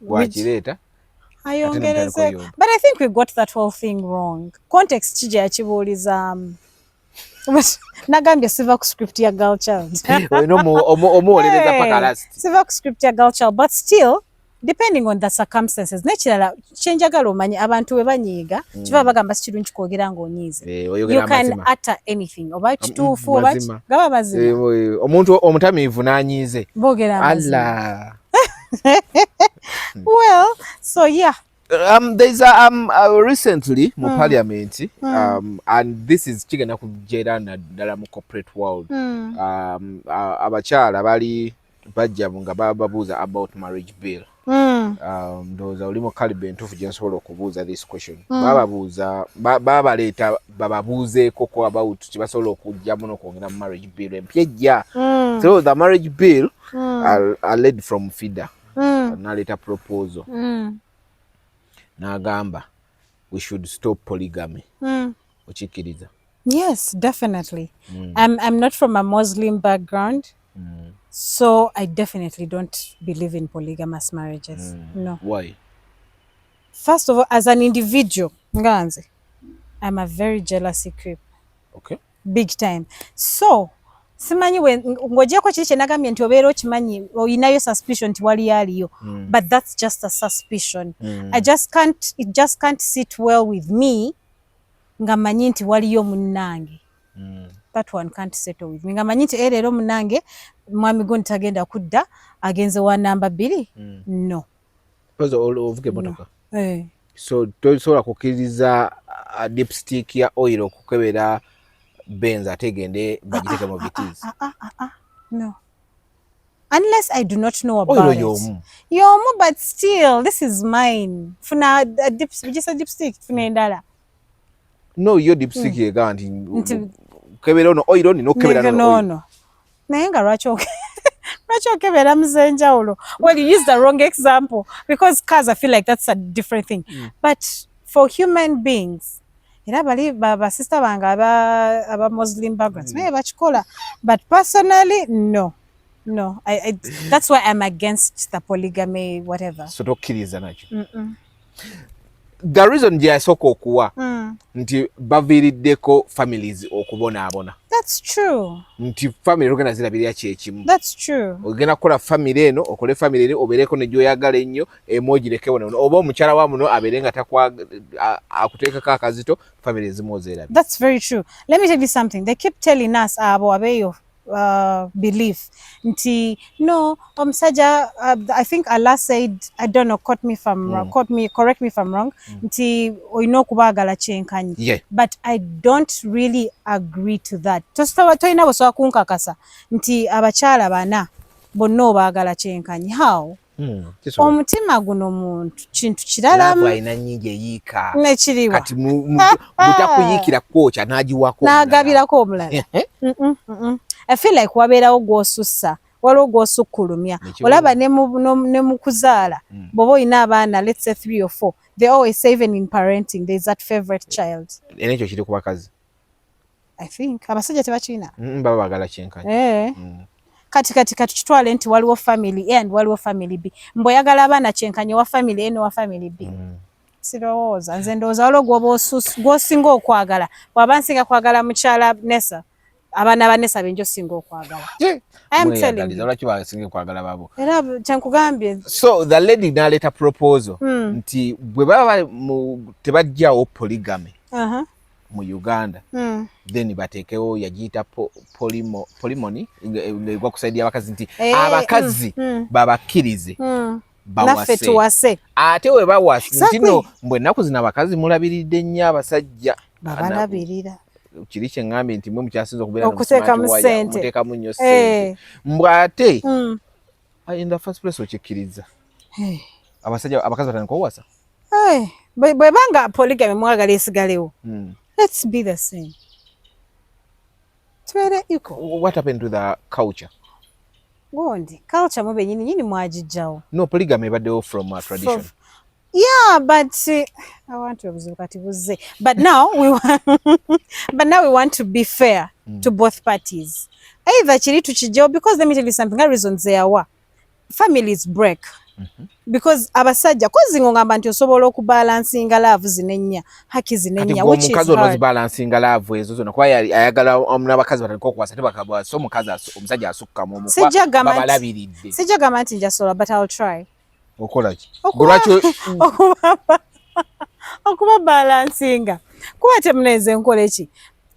S2: Wakireeta.
S1: Ayongereze. But I think we got that whole thing wrong. Context kije yakibuulizaamu. Nagambye siva ku script ya girl child.
S2: Omuwolereza paka last.
S1: Siva ku script ya girl child, but still depending on the circumstances. Nekirala kyenjagala omanye abantu we banyiiga kiba bagamba si kirungi kwogera ng'onyiize. You can utter anything. Oba kituufu oba gaba mazima.
S2: Omuntu omutamiivu n'anyiize.
S1: Boogera amazima.
S2: Allah.
S1: Well, so yeah.
S2: There's recently mu parliament and this is kigenda kujera naddala mu corporate world. Abakyala bali bajja nga babuuza about marriage bill. Ndowooza oli mu kalibe entuufu gye nsobola okubuuza this question. Babaleeta bababuuzeeko ko about kye basobola okugyamu n'okwongera mu marriage bill empya ejja. So the marriage bill are led from FIDA. Naleeta proposal. Nagamba we should stop polygamy. Ochikiriza?
S1: Yes, definitely. I'm not from a Muslim background. So I definitely don't believe in polygamous marriages. No.
S2: Why?
S1: First of all, as an individual, nganze, I'm a very jealousy creep.
S2: Okay.
S1: Big time. So simanyi ngojeko kiri kye nagambye nti obeera okimanyi oyinayo suspicion nti wali aliyo. But that's just a suspicion. It just can't sit well with me nga manyi nti waliyo munnange. That one can't settle with me. Nga manyi nti leero munnange mwami gwo ntagenda kudda agenze wa namba 2. No.
S2: Because ovuga emotoka. So tosobola kukkiriza dipstick ya oil okukebera Benz ategende bagiteke mu bitiz.
S1: No. Unless I do not know about it. Yomu, but still, this is mine. Funa just a dipstick funa endala.
S2: No, your dipstick ye ganti. Kebera ono oil oni no kebera no. No. Naye nga lwaki okebera muzenjawulo. Well, you use the wrong example because cars I feel like that's a different thing. But for human beings, era bali baba sister bange aba Muslim backgrounds naye bakikola, but personally no I that's why I'm against the polygamy whatever. So tokkiriza nakyo. The reason gye yasooka okuwa nti baviiriddeko families okubonaabona.
S1: That's true.
S2: Nti family ogenda zirabirira kyekimu.
S1: That's true.
S2: Ogenda kukola family eno okole family eri obeereko ne gy'oyagala ennyo emojireke wano oba omukyala wa muno abeere nga akuteekako akazito family ezimu ozeerabye.
S1: That's very true. Let me tell you something. They keep telling us abo abeeyo belief nti no omusajja I think Allah said, I don't know, correct me if I'm wrong, nti oyina okubaagala kyenkanyi.
S2: Yeah.
S1: But I don't really agree to that. Toyina bosobola kunkakasa nti abakyala bana bonna obaagala kyenkanyi. How? Omutima guno muntu kintu kiralamu
S2: alina nnyingi eyiika
S1: nekiriwa
S2: kati mutakuyiikira kwokya n'agiwako
S1: n'agabirako omulala. I feel like wabeerawo gw'osussa waliwo gw'osukkulumya olaba ne mu kuzaala bw'oba olina abaana let's say 3 or 4 they always say even in parenting there's that favorite child.
S2: Era ekyo kiri ku bakazi.
S1: I think abasajja tebakirina
S2: baba baagala kyenkanyi.
S1: Kati tukitwale nti waliwo family A and waliwo family B. Mboyagala abaana kyenkanyi wa family A wa family B. Sirowooza nze ndowooza waliwo gw'osinga okwagala bw'aba nsinga kwagala mukyala Nessa abaana banesa benjo singa okwagala. I am telling you.
S2: Lwaki basinga okwagala babo.
S1: Era kyankugambye.
S2: So the lady n'aleeta proposal nti bwe baba tebajjawo polygamy mu Uganda then bateekewo yagiyita polymony egwa kusaidia abakazi nti abakazi babakkirize
S1: naffe tuwase
S2: ate we bawase nti no mbwe ennaku zino abakazi mulabiridde nnyo abasajja
S1: babalabirira
S2: kiri kye ngambye nti mwe mukyasinza okubeera
S1: muteekamu
S2: nnyo ssente mbwe ate in the first place okikkiriza abakazi batandika owasa
S1: bwe banga polygamy mwagala esigalewo let's be the same.
S2: What happened to the culture?
S1: Gondi culture mwe nyini mwagijjawo.
S2: No, polygamy badde from a tradition.
S1: Yeah, but I want to observe kati buze. But now we want to be fair to both parties. Either chiri tukijewo because let me tell you something, the reasons there are families break. Because abasajja kozi ngamba nti osobola okubalansinga love zinenya haki zinenya which is hard. Omukazi
S2: onozibalansinga love ezo zonna kwa ayagala n'abakazi batandika okuwasa tebakabwa so omukazi omusajja asukka mu mukwa babalabiridde.
S1: Sijagamba nti njasobola but I'll try.
S2: Okola ki?
S1: Okuba balansinga kuba temuneze nkole ki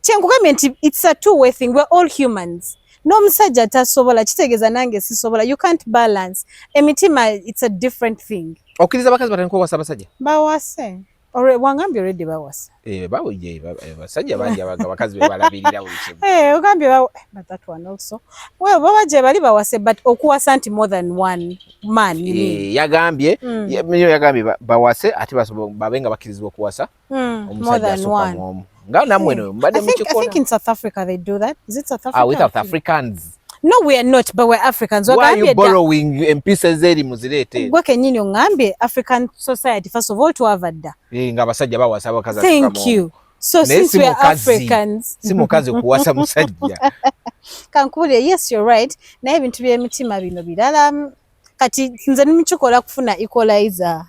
S1: kyenkugambye nti it's a two-way thing, we're all humans. N'omusajja tasobola kitegeeza nange sisobola, you can't balance emitima, it's a different thing.
S2: Okkiriza abakazi batandika okuwasa abasajja
S1: bawase wangambye already bawasa
S2: bawoye basajja bangi abakazi bebalabirira buli kimu
S1: ogambye but that one also well babaje bali bawase but okuwasa nti more than one man
S2: yagambye bawase ati babenga bakkirizibwa okuwasa omusajja asooka mu nga namwe no mbadde mukikola.
S1: I think in South Africa they do that. Is it South Africa?
S2: With South Africans.
S1: No, we are not, but we're Africans.
S2: Why are you borrowing MPs zeri muzirete?
S1: Gwe kenyini ngambye African society first of all to have that.
S2: Nga basajja bawasa abakazi.
S1: Thank you. So since we are Africans,
S2: si mukazi kuwasa musajja.
S1: Kankule, yes, you're right. Na ebintu by'emitima bino birala kati nze nimukikola kufuna equalizer.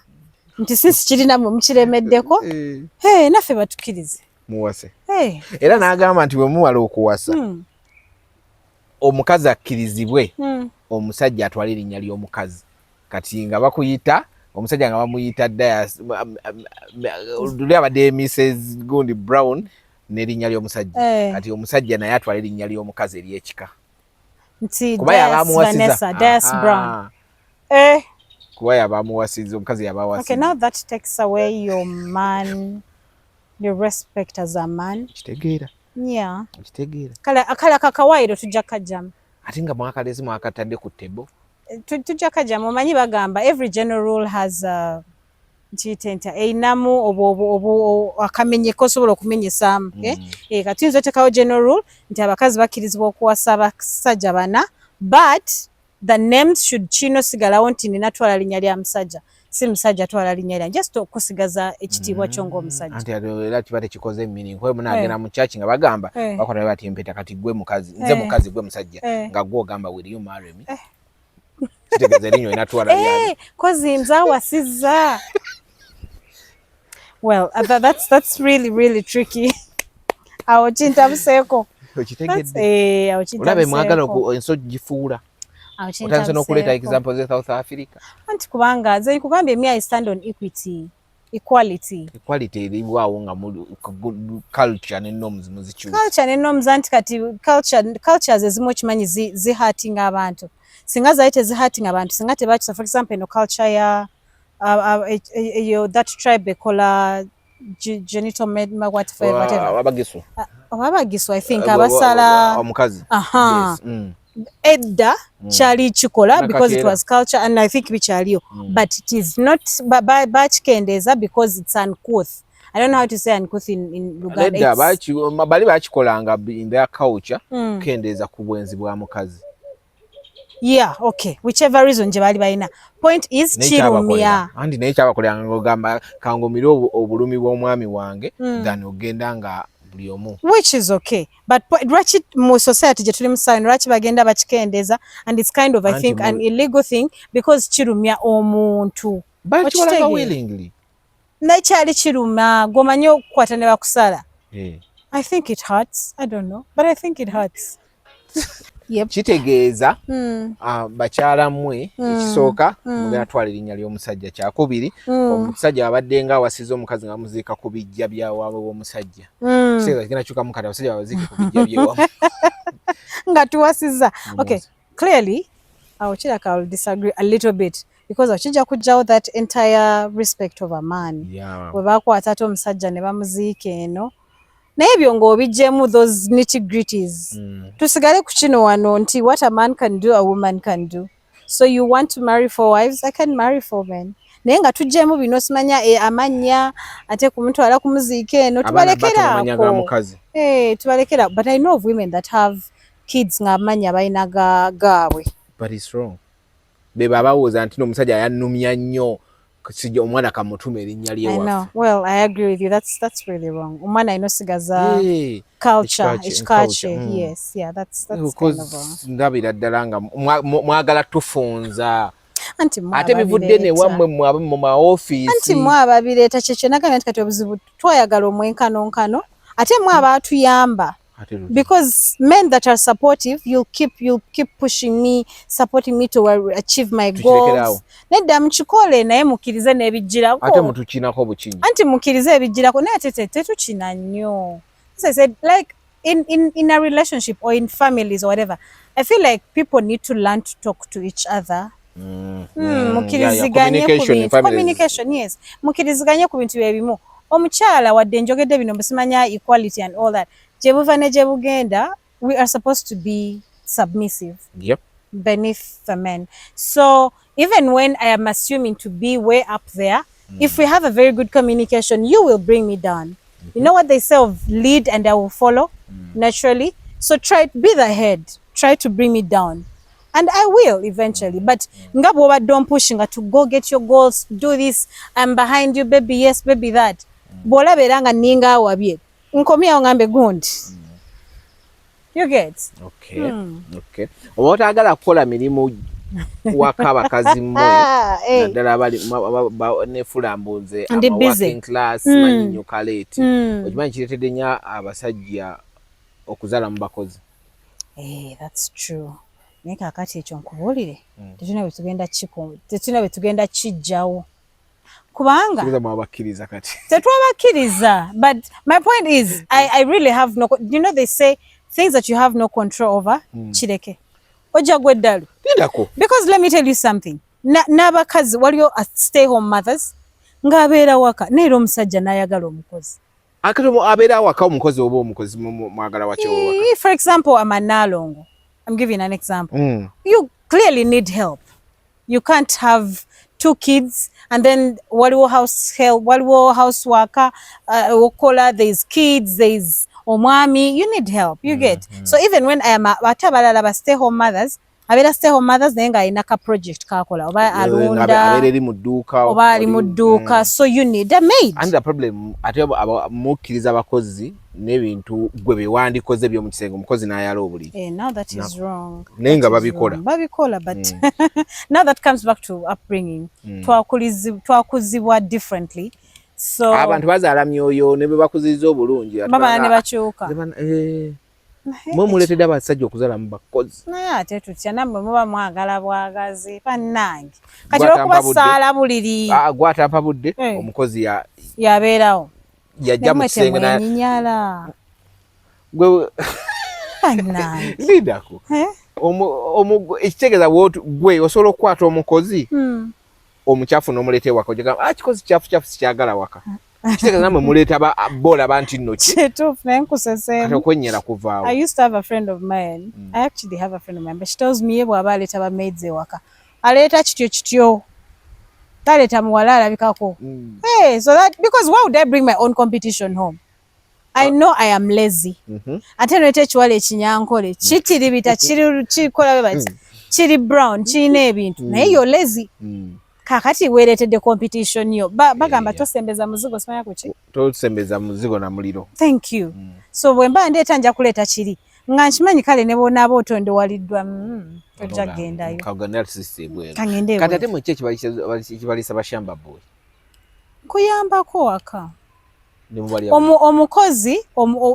S1: Nti since kirina mu mukiremeddeko. Naffe batukirize.
S2: Muwase. Era n'agamba nti bwe muwala okuwasa omukazi akkirizibwe omusajja atwala erinnya ly'omukazi. Kati nga bakuyita omusajja nga bamuyita luli abadde Mrs. Gundi Brown n'erinnya ly'omusajja. Kati omusajja naye atwala erinnya ly'omukazi ery'ekika.
S1: Kuba yabamuwasiza Dias Brown.
S2: Kuba yabamuwasiza omukazi yabamuwasiza.
S1: Okay, now that takes away your man. The respect as a man.
S2: Kitegeera.
S1: Yeah.
S2: Kitegeera.
S1: Kala kakawairo tujja kajjamu.
S2: Ate nga mwakalezi mwakatadde ku tebo.
S1: Tujja kajjamu omanyi bagamba every general rule has a chitenta einamu obo akamenyeko osobola okumenyesaamu. Kati nzo tekawo general rule nti abakazi bakkirizibwa okuwasa abasajja bana but the names should chino sigalawo nti ninatwala linnya lya musajja. Si musajja twala linnya just okusigaza ekitiibwa kyo ng'omusajja.
S2: Anti era kibate kikoze meaning kwa muna agenda mu church nga bagamba bakola bati empeta kati gwe mukazi nze mukazi gwe musajja nga gwo gamba will you marry me. Kitegeze linyo inatwala lyali. Kozi
S1: mza wasiza. Well, that's really tricky. Awo chinta buseko.
S2: Okitegedde. Ulabe mwagala enso gifuula. Otanze n'okuleeta example ze South Africa.
S1: Anti kubanga ze kugambye me I stand on equality
S2: eriwawo nga culture ne norms muzikyusa.
S1: Culture ne norms anti kati cultures ezimu okimanyi zihatinga abantu. Singa zaite zihatinga abantu singa tebakyusa for example no culture ya that tribe ekola genital whatever. Abagisu I think abasala
S2: omukazi.
S1: Yes. Edda chali chikola because it was culture and I think bichaliyo but it is not bachikendeza because it's uncouth. I don't know how to say uncouth in Luganda.
S2: Edda bali bachikolanga in their culture kendeza ku bwenzi bwa mukazi.
S1: Yeah, okay, whichever reason je bali bayina. Point is chirumya
S2: andi naye kyabakolanga ngogamba kangomira obulumi bw'omwami wange than ogenda nga
S1: which is okay but lwaki mu society je tuli musawo lwaki bagenda bakikendeza and it's kind of I think an illegal thing because kirumya omuntu
S2: bakikola willingly
S1: nakyali kiruma gomanyo okukwata ne bakusala I think it hurts. I don't know, but I think it hurts. Yep.
S2: Kitegeeza bakyala mmwe ekisooka mugenda twala erinnya ly'omusajja, kyakubiri omusajja abadde nga awasiza omukazi nga muziika ku bijja byawaabwe w'omusajja kitegeeza kigenda kyukamu kati abasajja babaziike ku bijja byewamu
S1: nga tuwasiza. Okay, clearly I will disagree a little bit because okijja kujjawo that entire respect of a man bwe bakwata ate omusajja ne bamuziika eno naye ebyo ng'obigyemu those nitty gritties tusigale ku kino wano nti what a man can do a woman can do. So you want to marry 4 wives, I can marry 4 men. Naye nga tugyemu bino simanya amannya ate kumutwala kumuziika eno tubalekeraako. Tubalekera, but I know of women that have kids nga amannya balina gaabwe.
S2: But it's wrong. Be babawooza nti n'omusajja yannumya nnyo sijja omwana kamutume erinnya lyewaffe.
S1: I know. Well, I agree with you. That's really wrong. Omwana inosigaza culture. Yes, yeah, that's kind of wrong.
S2: Ndabira ddala nga mwagala tufunza. Ate bivudde ne wammwe mu maofiisi.
S1: Anti mwababireeta kyekyo nagambye nti kati obuzibu twayagala omwenkanonkano ate mwabaatuyamba. Because men that are supportive, you'll keep pushing me, supporting me to achieve my goals. Nedda mukikole naye mukirize n'ebijjirako.
S2: Ate mutukinako bukinyi.
S1: Anti mukirize ebijjirako naye tetukina nnyo. As I said, like in a relationship or in families or whatever, I feel like people need to learn to talk to each other. Mukiriziganye ku bintu. Communication, yes. Mukiriziganye ku bintu ebimu. Omukyala wadde njogedde bino musimanya equality and all that. Jebuva ne jebugenda, we are supposed to be submissive.
S2: Yep.
S1: Beneath the men. So even when I am assuming to be way up there, if we have a very good communication, you will bring me down. You know what they say of lead and I will follow naturally. So be the head. Try to bring me down. And I will eventually. But nga bwoba don't pushing to go get your goals, do this, I'm behind you, baby, yes, baby, that. Bola beranga ninga wabye. Nkomya ngambe gundi. You get?
S2: Okay. Okay. Oba agala kukola mirimu waka bakazi mmwe naddala bali ne fulambunze working class manyinyo kaleti okimanyi kireetedde nnyo abasajja okuzala mu bakozi.
S1: That's true. Naye kaakati ekyo nkubuulire tetulina bwe tugenda kijjawo kubanga tetwabakkiriza. But my point is I really have no, you know, they say things that you have no control over kireke ojja gwe ddalu. Because let me tell you something, n'abakazi waliyo stay home mothers ng'abeera waka naye omusajja n'ayagala omukozi.
S2: Abeera waka omukozi oba omukozi mwagala wakyo waka.
S1: For example, Amanalongo, I'm giving an example. You clearly need help. You can't have 2 kids and then waliwo house help, waliwo house worker, okola, there's kids, there's omwami, you need help. You get? So even when I am atabalala ba stay home mothers, abera stay home mothers naye nga alina ka project kakola oba alunda
S2: aberi mu dduuka
S1: oba ali mu dduuka, so you need a maid.
S2: And the problem ate mukkiriza abakozi n'ebintu gwe bewandikoze byo mu kisenge omukozi n'ayala obuli.
S1: Now that is wrong.
S2: Naye nga babikola
S1: but now that comes back to upbringing. Twakuzibwa differently. So
S2: abantu bazaala myoyo ne bwe bakuzizza obulungi
S1: baba ne bakyuka.
S2: Mwe muleetedde abasajja okuzala mu bakozi.
S1: Naye ate tutya nammwe muba mwagala bwagazi bannange. Kati okubasaala buliri.
S2: Gwatapa budde omukozi
S1: yabeerawo.
S2: Yajja mu kisenge
S1: n'anyinyala.
S2: Gwe
S1: bannange.
S2: Lidako. Ekitegeeza gwe osobola okukwata omukozi omukyafu n'omuleeta ewaka ojagamba kikozi kyafu sikyagala waka. Kitegeeza namwe muleeta boolaba nti nno ki.
S1: Kituufu naye nkusesemu.
S2: Kati okwennyera kuvaawo.
S1: I used to have a friend of mine. I actually have a friend of mine, but she tells me ye bw'aba aleeta ba maids ewaka aleeta kityo taleeta muwala alabikako. So that, because why would I bring my own competition home? I know I am lazy. Ate noleeta ekiwala ekinyankole kitiribita kirikola bati kiri brown kirina ebintu naye yo lazy. Kakati weeretedde competition yo bagamba tosembeza muzigo simanya kuki.
S2: Tosembeza muzigo na muliro.
S1: Thank you. So bwe mba ndeeta nja kuleeta kiri nga nkimanyi kale ne bonaaba otonde waliddwa tojja gendayo.
S2: Kaganda tusisibwe.
S1: Kangende.
S2: Kati ate mu kye kibalisa bashamba boy.
S1: Kuyambako waka. omukozi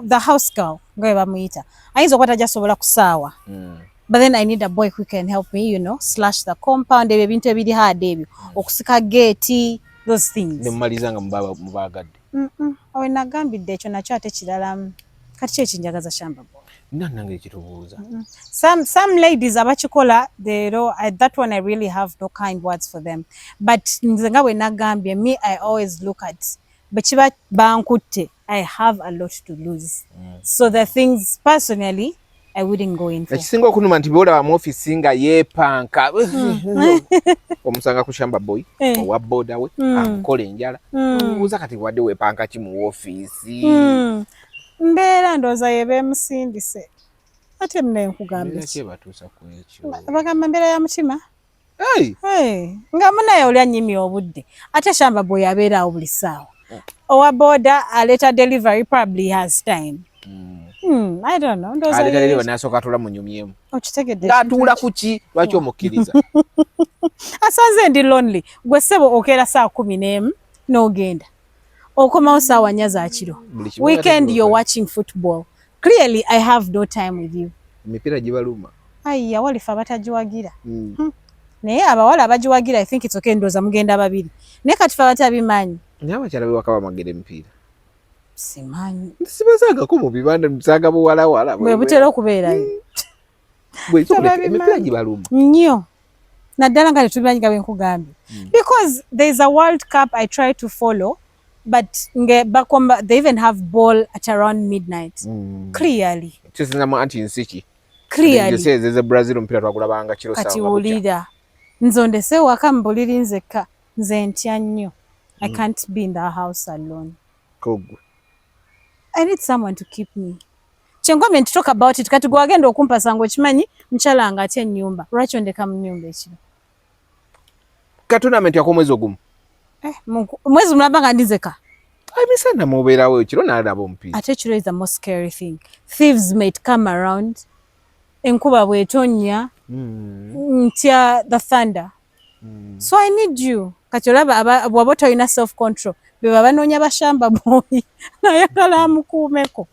S1: the house girl ngawe bamuyita ayinza okuba tajasobola kusaawa but then I need a boy who can help me, you know, slash the compound, ebyo ebintu ebiri hard ebyo okusika gate, those things.
S2: Nemumalizanga mubagadde.
S1: Awe nagambidde ekyo nakyo ate kiralamu kati kye kinjagaza shamba boy.
S2: Nange kitubuuza.
S1: Some ladies abakikola that one I really have no kind words for them, but nze nga bwe nagambye, me I always look at bekiba bankutte, I have a lot to lose, so the things personally I wouldn't go in for.
S2: Ekisinga okunuma nti bwolaba mu office nga yeepanka omusanga ku shamba boy owa boda we amukola enjala uza kati wadde weepanka ki mu office.
S1: Mbeera ndooza yebe musindise ate mune nkugambye
S2: ki batuusa ku ekyo
S1: bagamba mbeera ya mutima nga munaye oli annyimye obudde ate shamba boy abeera awo buli ssaawa. Owa boda aleta delivery probably has time. I don't know. Ndoza
S2: aleta delivery nasooka atula mu nyumyemu
S1: okitegedde
S2: ng'atuula ku ki lwaki omukkiriza
S1: asanze ndi lonely gwe ssebo okeera saa 11 n'ogenda okomawo saawa 4 za kiro weekend you're watching football. Clearly I have no time with you.
S2: Emipiira gibaluma
S1: ayya walifa abatagiwagira naye abawala abagiwagira I think it's okay ndooza mugenda babiri naye kati fe abatabimanyi
S2: naye abakyala bewaka bamagera emipiira
S1: simanyi
S2: sibasangako mu bibanda musanga buwalawala
S1: bwe butera okubeerayo
S2: emipiira gibaluma
S1: nnyo naddala nga tetubimanyi nga bwe nkugambye because there is a World Cup I try to follow but they even have ball at around midnight. Clearly
S2: kisinzamu anti nsiki
S1: clearly
S2: ze Brazil omupiira twagulabanga kiro
S1: kati wulira nzondese waka mbuliri nzekka nze ntya nnyo I can't be in the house alone.
S2: Kogwe
S1: I need someone to keep me. Chengome to talk about it kati gwagenda okumpa sango kimanyi mchala nga ate nyumba lwaki ondeka mu nyumba ekiro
S2: ka tournament yako mwezi ogumu
S1: mwezi mulabanga ndizeka
S2: abisana mubeerawo ekiro nalaba omupiira
S1: ate ekiro is the most scary thing. Thieves might come around enkuba bwetonya ntya the thunder so I need you kati olaba bwaba tolina self control beba banoonya bashamba boy nayagala amukuumeko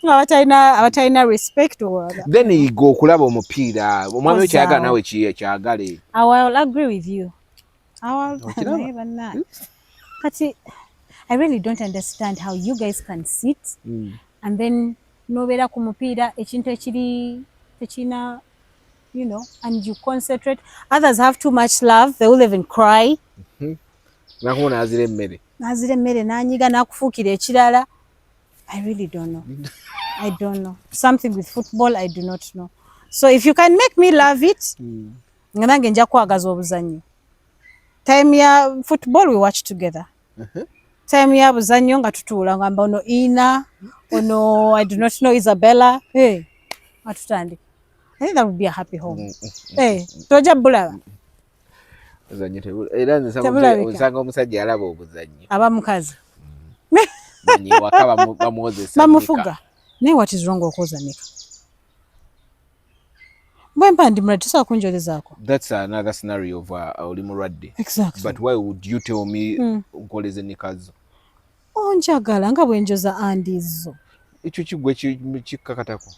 S1: abatalina respect
S2: then igo okulaba omupiira omwami kyayagala nawe kyagale.
S1: I will agree with you. Kati I really don't understand how you guys can sit and then nobeera ku mupiira ekintu ekiri tekina you know and you concentrate. Others have too much love, they will even cry.
S2: Nakuna nazire mmere
S1: nanyiga nakufuukira ekirala. I really don't know. I don't know. Something with football I do not know. So if you can make me love it, nange nja kwagaza obuzannyo. Time ya football we watch together. Time ya buzannyo nga tutuula ngamba ono Ina, ono I do not know Isabella. Hey, atutandika. I think that would be a happy home. Hey, toja bulaba.
S2: Obuzannyo tebula. Era nze nsanga omusajja alaba obuzannyo.
S1: Aba mukazi.
S2: Ni wakaba bamwozesa.
S1: Bamufuga. Naye what is wrong okwozanika? Bwempa ndi mratisa kunjolezaako.
S2: That's another scenario of oli mulwadde.
S1: Exactly.
S2: But why would you tell me nkoleze nikazo?
S1: Onjagala nga bwenjoza andizo.
S2: Ekyo kigwe kikakatako.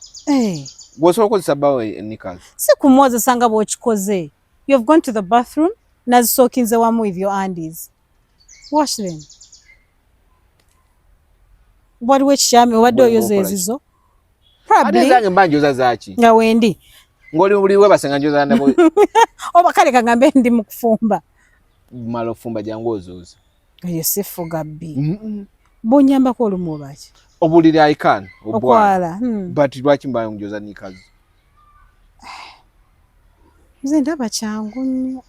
S1: Bw'osobola
S2: okukozesa bawe nikazo.
S1: Si kumwozesa nga bw'okikoze. You have gone to the bathroom nazisookinze wamu with your undies. Wash them. Waliwo ekikyami obadde oyoza ezizo. Probably.
S2: Ate zange mba njoza zaaki?
S1: Nga wendi.
S2: Ngoli buliwe basenga njoza ndabo.
S1: Oba kale kagambe ndi mu kufumba.
S2: Malo fumba jangu ozooza.
S1: Eyo sifuga bbi. Bonyambako olumu obaki?
S2: Obulira I can.
S1: Okwala.
S2: But lwaki mba njoza nikazo?
S1: Nze ndaba kyangu nnyo.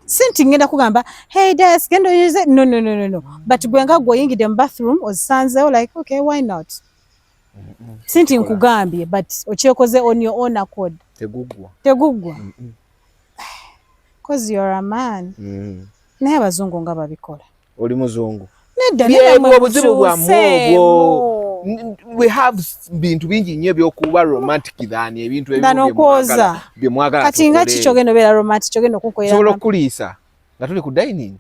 S1: Sinti ngenda kugamba, hey Des, genda use no. But gwenga goyingide mu bathroom ozisanzewo like okay, why not? Sinti nkugambye but okyekoze on your own accord. Tegugwa. Cause you're a man. Naye abazungu nga babikola.
S2: Oli muzungu.
S1: Nedda
S2: obuzibu bwa mwogo. We have bintu bingi nnyo byokuba romantic than ebintu
S1: byemwagala. Kati nga kikyogenda obeera romantic kyogenda okukolera.
S2: Sobola okuliisa nga tuli ku dining.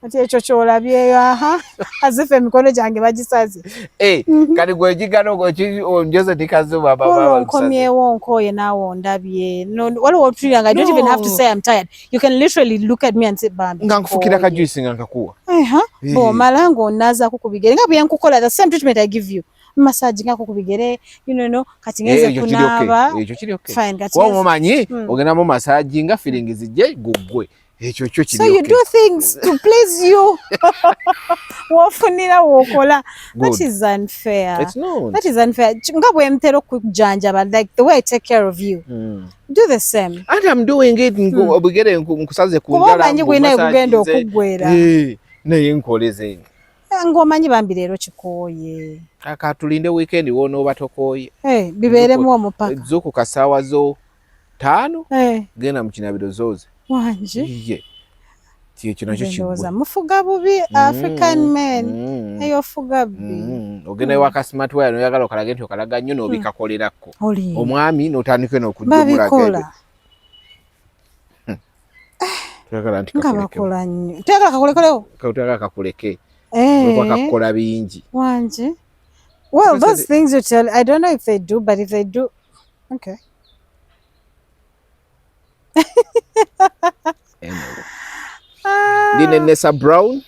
S1: ati ekyo kyolabyeyo aha azifa emikono gyange bagisaze
S2: kati gwe gigano onjoze tikazuba
S1: baba nkomyewo nkoye naawe ondabye waliwo otulira nga I don't even have to say I'm tired. You can literally look at me and say bambi
S2: nga nkufukira kajuisi nga nkakuwa
S1: bw'omala ng'onaazaako ku bigere nga bwe yankukola the same treatment I give you massage ngako ku bigere kati ngenze kunaaba
S2: fine kati omanyi ogenda mu massage nga feeling zijje gugwe ekyo kyo kiri
S1: so you do things to please you wofunira wokola that is unfair.
S2: It's not.
S1: That is unfair nga bwe mtero okujanjaba like the way I take care of you do the same
S2: and I'm doing it obigere nkusaze kunjala
S1: kubanyi gwina kugenda okugwera
S2: naye nkoleze
S1: ng'omanyi bambi leero kikooye
S2: aka tulinde weekend wonooba tokooye
S1: bibeeremu omupaka
S2: z'oku kasaawa zo 5 genda mu kinabiro zooze
S1: wangi
S2: ekyo nakyo
S1: kiggwe mufuga bubi African men eyo ofuga bbi
S2: ogenda ewaka smart wire noyagala okalage nti okalaga nnyo n'obikakolerako omwami n'otandike n'okujjumulagende tuyagala nti
S1: kabakola nnyo tuyagala kakolekolewo
S2: tuyagala kakuleke wakakola bingi
S1: wangi well those things you tell I don't know if they do but if they do okay
S2: Ndine Nessa Brown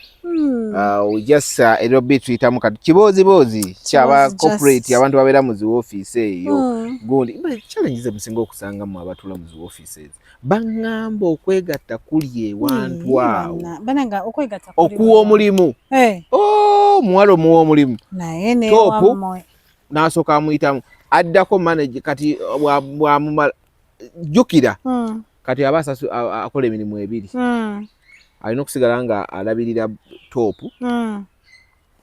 S2: we just a little bit tuyitamu kati kibozibozi kyaba corporate abantu babeera mu zi office eyo gundi challenges emusinga okusanga mu abatula mu zi offices bangamba okwegatta kuli ewantu awo
S1: bananga okwegatta
S2: kuli okuwa omulimu muwalo muwa omulimu
S1: naye ne
S2: wamwe n'asooka amuyitamu addako manage kati bwamumala jjukira kati abasasu akola emirimu ebiri alina okusigala nga alabirira toopu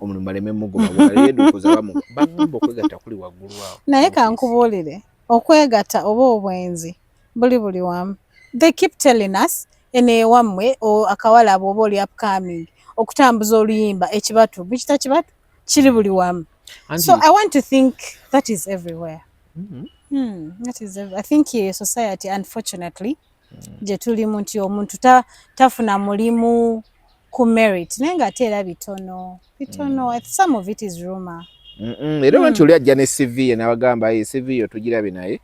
S2: omulimu baleme mugoba bwaleedukuza bangamba okwegatta kuli waggulu awo
S1: naye kankubuulire okwegatta oba obwenzi buli wamu they keep telling us eneewammwe akawala abo oba oli upcoming okutambuza oluyimba ekibatu bikita kibatu kiri buli wamu so I want to think that is everywhere that is I think society unfortunately je tulimu nti omuntu tafuna mulimu ku merit naye ng'ate era bitono some of it is rumor
S2: era wanti oli ajja ne CV n'abagamba CV yo tugirabe naye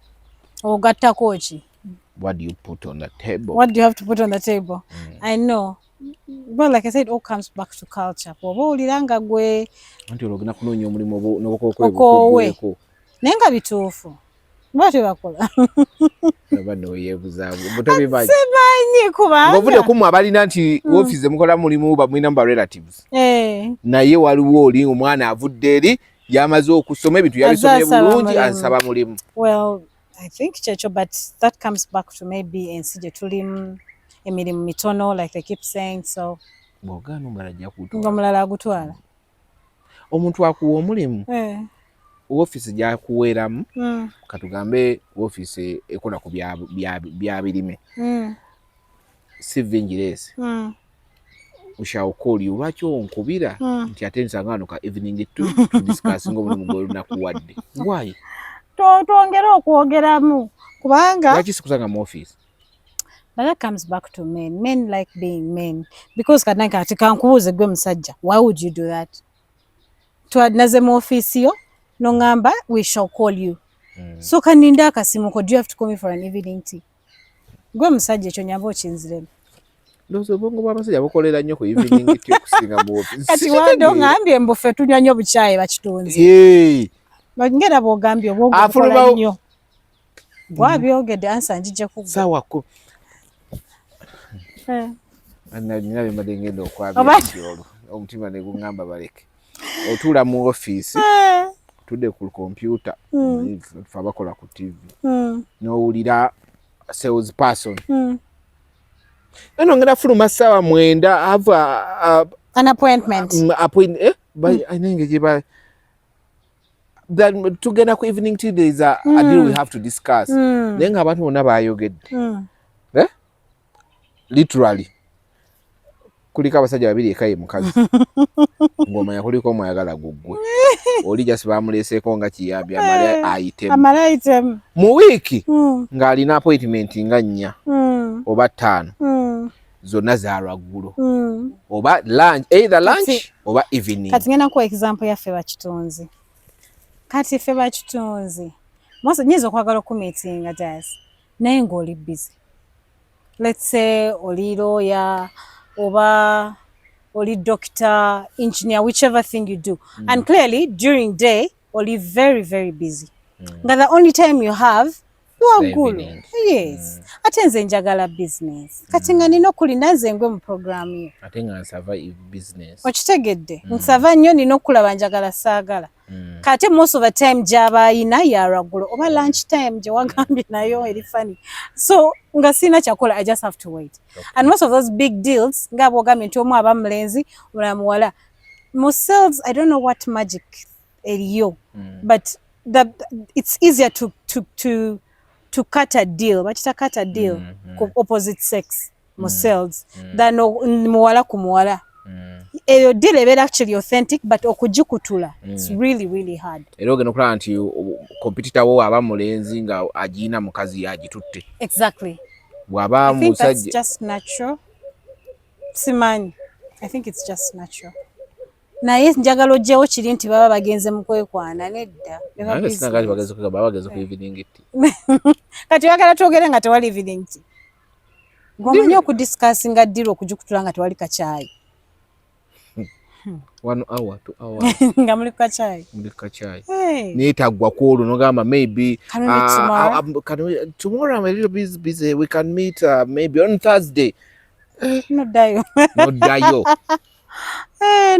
S1: ogattako ki
S2: what do you put on the table
S1: what do you have to put on the table I know well like I said all comes back to culture oba olira nga gwe
S2: anti ologenda kunoonya omulimu n'obukokwebweko
S1: naye nga bituufu bwatyo bakola
S2: bano yebuzaabo butobimanyi
S1: kubanga
S2: ng'ovudde kumu abalina nti woofiisi mukola mulimu bamwina mu relatives naye waliwo oli omwana avudde eri yamaze okusoma ebintu yabisomye bulungi asaba mulimu
S1: well I think kyekyo but that comes back to maybe ensi gye tulimu emirimu mitono like they keep saying so
S2: ng'ogaana omulala ajja kutwala
S1: ng'omulala agutwala
S2: omuntu akuwa omulimu woofiisi gyakuweeramu katugambe woofiisi ekola ku bya birime sivingireesi we shall call you lwaki onkubira nti ate nsanga wano ka evening to discuss ng'omulimu gw'olunakuwadde why
S1: twongere okwogeramu kubanga
S2: lwaki sikusanga mu office
S1: but that comes back to men like being men because kati kankubuuze gwe musajja why would you do that twadnaze mu office yo nongamba we shall call you so kaninda akasimu ko do you have to call me for an evening tea gwe musajja ekyo nyamba okinziremu
S2: ndozo obwongo bw'abasajja bukolera nnyo ku evening tea okusinga mu office
S1: kati wando ngambye embufe tunywa nnyo bukyayi bakitunze ngera bw'ogambye obwongo bukola nnyo bwabyogedde ansa njijja kugwa
S2: sawa ko nina bye mbadde ngenda okwabya omutima ne gungamba baleke otuula mu office tudde ku computer fa bakola ku TV n'owulira sales person ngenda fuluma ssaawa 9 have
S1: an appointment
S2: ainenge gye then tugenda ku evening tea there is a deal we have to discuss naye ng'abantu bonna bayogedde literally kuliko abasajja babiri ekaye mukazi ng'omanya kuliko omwayagala guggwe oli just bamuleeseeko nga kiyambi amale item mu wiiki ng'alina appointment nga 4 oba 5 zonna za lwaggulo oba lunch, either lunch oba evening.
S1: Kati ngenda kuwa example yaffe bakitunzi. Kati ffe bakitunzi mose nyinza okwagala okumiitinga Jazz naye ng'oli busy. Let's say oli lawyer oba oli doctor, engineer, whichever thing you do. And clearly during day oli very very busy. Nga the only time you have lwaggulo. Yes. Ate nze njagala business. Kati nga nina okulina nze ngwe mu program yo.
S2: Ate nga nsava business.
S1: Okitegedde. Nsava nnyo nina okulaba njagala saagala. Kati most of the time gy'aba ayina ya lwaggulo oba lunch time gye wagambye nayo eri funny. So nga sina kyakola, I just have to wait. Okay. And most of those big deals nga bwogambye nti omu aba mulenzi mulala muwala. Most sales, I don't know what magic eriyo, but it's easier to cut a deal, bakita cut a deal opposite sex mu sales than muwala ku muwala. Eyo deal ebeera actually authentic but okugikutula it's really really hard.
S2: Era ogenda okulaba nti competitor wo aba mulenzi nga agiina mukazi yagitutte.
S1: Exactly.
S2: Bw'aba musajja.
S1: I think that's just natural. Simanyi. I think it's just natural. Naye njagala ogyewo kiri nti baba bagenze mu kwekwana nedda.
S2: Nange sinagaali bagenze ku baba bagenze ku evening tea.
S1: Kati bagala twogere nga tewali evening tea. Ng'omanyi okudiscussinga deal okugikutula nga tewali kacaayi.
S2: 1 hour, 2 hours.
S1: Nga muli kacaayi.
S2: Muli kacaayi. Neetaggwa ku olwo nogamba maybe tomorrow I'm a little busy. We can meet maybe on Thursday.
S1: Noddayo.
S2: Noddayo.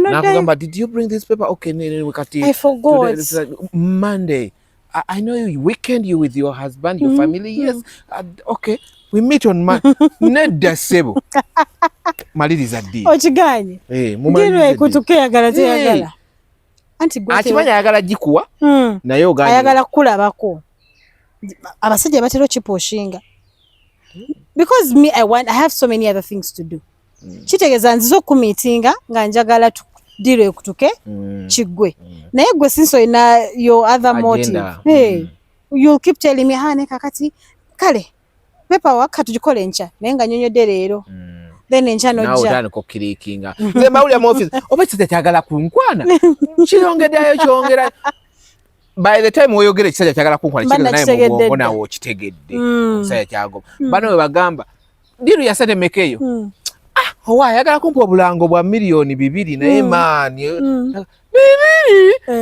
S2: Nakugamba, did you bring this paper? Okay,
S1: I forgot.
S2: Today, Monday. I know you weekend you with your husband, your family. Yes. Okay. We meet on Nedda sebo. Maliriza ddi.
S1: Okiganye. Ndiro ekutuke yagala teyagala. Anti gwe.
S2: Akimanya yagala gikuwa. Naye oganye.
S1: Ayagala kulabako. Abasajja batero kiposhinga. Because me I have so many other things to do. Kitegeeza nzizo kumiitinga nga njagala diro ekutuke kiggwe. Naye gwe sinso ina your other motive. Hey, you'll keep telling me ha ne kakati kale pepa waka tujikole encha naye nga nyonyodde leero. Then encha nojja.
S2: Nawe otandika okukiriikinga. Nze mawulira mu office oba ekisajja kyagala kunkwana. Kirongeddayo kyongera. By the time oyogera ekisajja kyagala kunkwana kigenda naye mu bwongo nawe okitegedde. Ekisajja kyagoma. Bano we bagamba diro yasate mekeyo. Owa ayagala kumpa obulango bwa miliyoni 2 naye maani.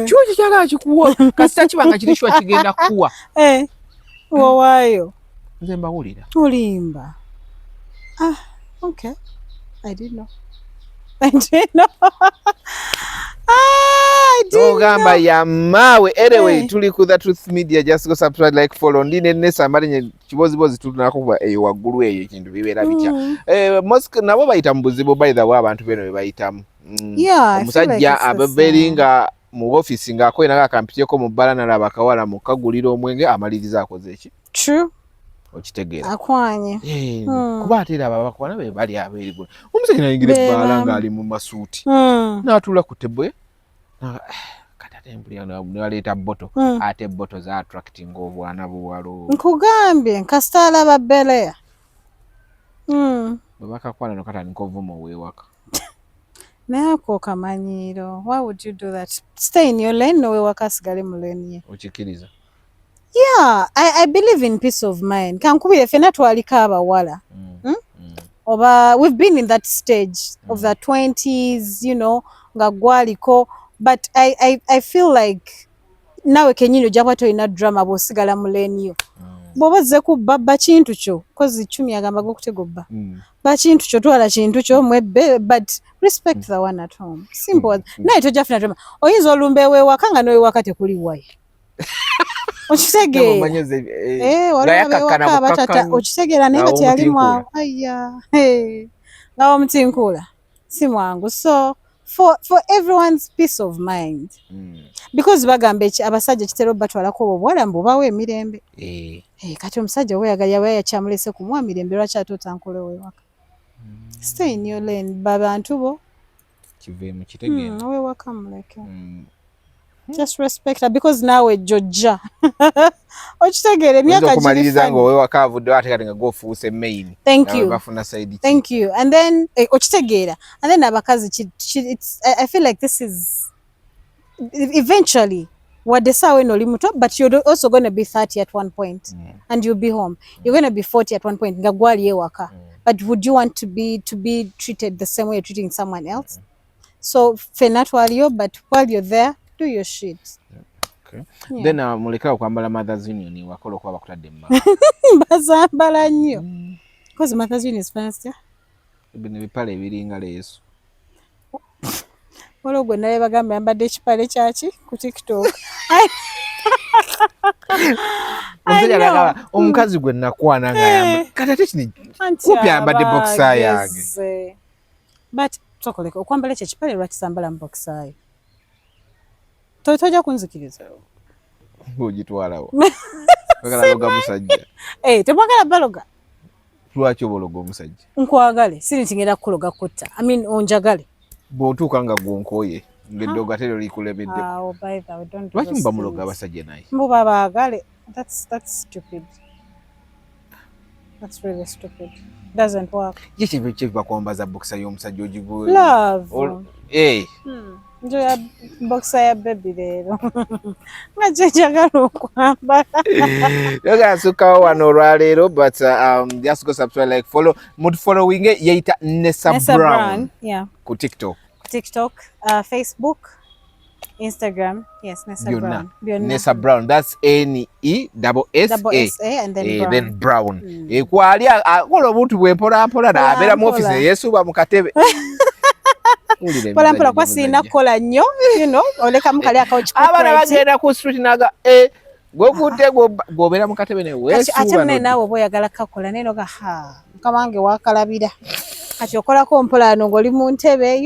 S2: Kiwa kyagala kikuwa. Kasita kibanga kiri shwa kigenda kuwa.
S1: Wawaayo.
S2: Nze mbawulira.
S1: Olimba. Okay. I didn't know. I didn't know.
S2: Ogamba ya mawe. Anyway, tuli ku The Truth Media. Just go subscribe, like, follow. Ndine nesa mbali kibozibozi tunakuba eyo waggulu eyo ekintu bibeera bitya. Mosque nabo bayita mbuzibo by the way abantu beno bayitamu. Omusajja ababeringa mu office nga akoyina akampiteko mu bbala nalaba akawala mu kagulira omwenge amaliriza akoze eki.
S1: True.
S2: Okitegeera.
S1: Akwanye.
S2: Kuba ate laba bakwana be bali abeerigula. Omusajja nayingira ebbala nga ali mu masuuti. N'atula ku tebwe. Katembulya n'aleeta botto. Ate botto za attracting obwana buwalo.
S1: Nkugambye nkasitala babbeleya.
S2: Bwe bakakwana nokatandika ovuma ow'ewaka.
S1: Naye ako kamanyiiro. Why would you do that? Stay in your lane n'ow'ewaka asigale mu lane ye.
S2: Okikiriza?
S1: Yeah, I believe in peace of mind. Kankubire ffenna twaliko abawala. Oba we've been in that stage of the 20s, you know, nga gwaliko. But I feel like nawe kenyini ojja toyina drama bw'osigala mu lane yo. Bw'oba ozze kubba bba kintu kyo, kozi 10 agamba g'okutega obba. Ba kintu kyo twala kintu kyo mwebbe, but respect the one at home. Simple. Naye tojja funa drama. Oyinza olumba ew'ewaka nga n'ew'ewaka tekuli wayi. Okitegeera.
S2: Walawo
S1: batata okitegeera naye nga teyalimu awo. Ayya. Nga omutinkuula. Si mwangu. So for everyone's peace of mind. Because bagamba abasajja kitero batwalako obuwala mbubawo emirembe. Kati omusajja weyagala yaba yakyamulese kumuwa mirembe lwaki ate otankole ow'ewaka. Stay in your lane. Babantu bo.
S2: Kiveemu kitegeera.
S1: Ow'ewaka muleke. Just respect her because nawe jojja. okitegere myaka
S2: okumaliriza ngo wewe wakavudde ate kati nga gofuuse main.
S1: Thank you.
S2: Bafuna side.
S1: Thank you. And then okitegera. And then abakazi I feel like this is eventually wadde saawa eno oli muto, but you're also going to be 30 at one point and you'll be home. You're going to be 40 at one point nga gwali ewaka. But would you want to be treated the same way you're treating someone else? So fena twaliyo, but while you're there, do your shit.
S2: Okay. Yeah. Then mulekera kwambala Mother's Union wakola kwa bakutadde mma.
S1: Bazambala nnyo. Because Mother's Union is fancy.
S2: Bino bipale ebiringa leeso.
S1: Waliwo gwe naye bagamba yambadde ekipale kyaki ku TikTok.
S2: Omukazi gwe nakwana nga yamba kati ate kino kupi yambadde boxer yange.
S1: But tokoleka okwambala ekyo ekipale lwakisambala mu boxer. Tojja kunzikiriza.
S2: Ogitwalawo. Bagala loga musajja.
S1: Temwagala baloga.
S2: Lwaki obologa omusajja?
S1: Nkwagale, sinitingera kuloga kutta. I mean onjagale.
S2: Bw'otuuka nga gwonkoye ng'eddoga tero likulebedde.
S1: By the way, don't do
S2: lwaki muba muloga abasajja naye?
S1: Mbuba baagale. That's stupid. That's really stupid. Doesn't work.
S2: Ye kye bakwambaza boxer y'omusajja ogigwe.
S1: Love. Njoya boxer ya baby leero. Nga gye njagala okwambala.
S2: Yoga sukawo wano olwaleero, but just go subscribe, like, follow. Mutu following yeyita Nessa Brown.
S1: Yeah.
S2: Ku TikTok.
S1: Facebook, Instagram. Yes, Nessa Brown.
S2: Nessa Brown. That's NESSA
S1: and then
S2: Brown. Kwali akola obuntu bwempolampola n'abeera mu office yesuba mu katebe.
S1: Pola kwa sina kola nnyo, oleka mukali akawukiko.
S2: Abana bagenda ku street naga gwokutte gwobeera mu katebe ne weesuba.
S1: Ate mune naawe oba oyagala kakola neno ga mukamange wakalabira. Kati okolako mpolano ng'oli mu ntebe,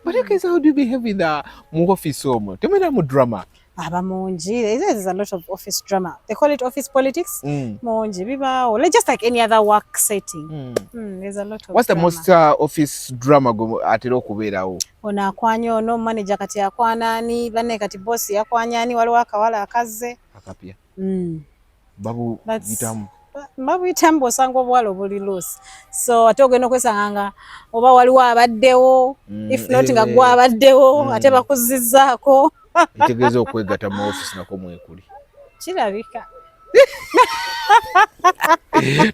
S2: But okay, so how do you behave in mu office omwo? Temwera mu drama.
S1: Aba mungi. There's a lot of office drama. They call it office politics. Mungi bibaawo. Just like any other work setting. There's a lot of
S2: What's
S1: drama.
S2: The most office drama atera okubeerawo?
S1: Ono akwanya ono, manager kati yakwanani, banne kati boss yakwanyani, waliwo akawala akazze.
S2: Akapya. Babu yitamu.
S1: Mabuyitamu bw'osanga obuwala obuli loose. So ate ogenda okwesanga nga oba waliwo abaddewo, if not nga gwabaddewo, ate bakuzizzaako.
S2: Kitegeeza okwegatta mu office nako mwekuli.
S1: Kirabika.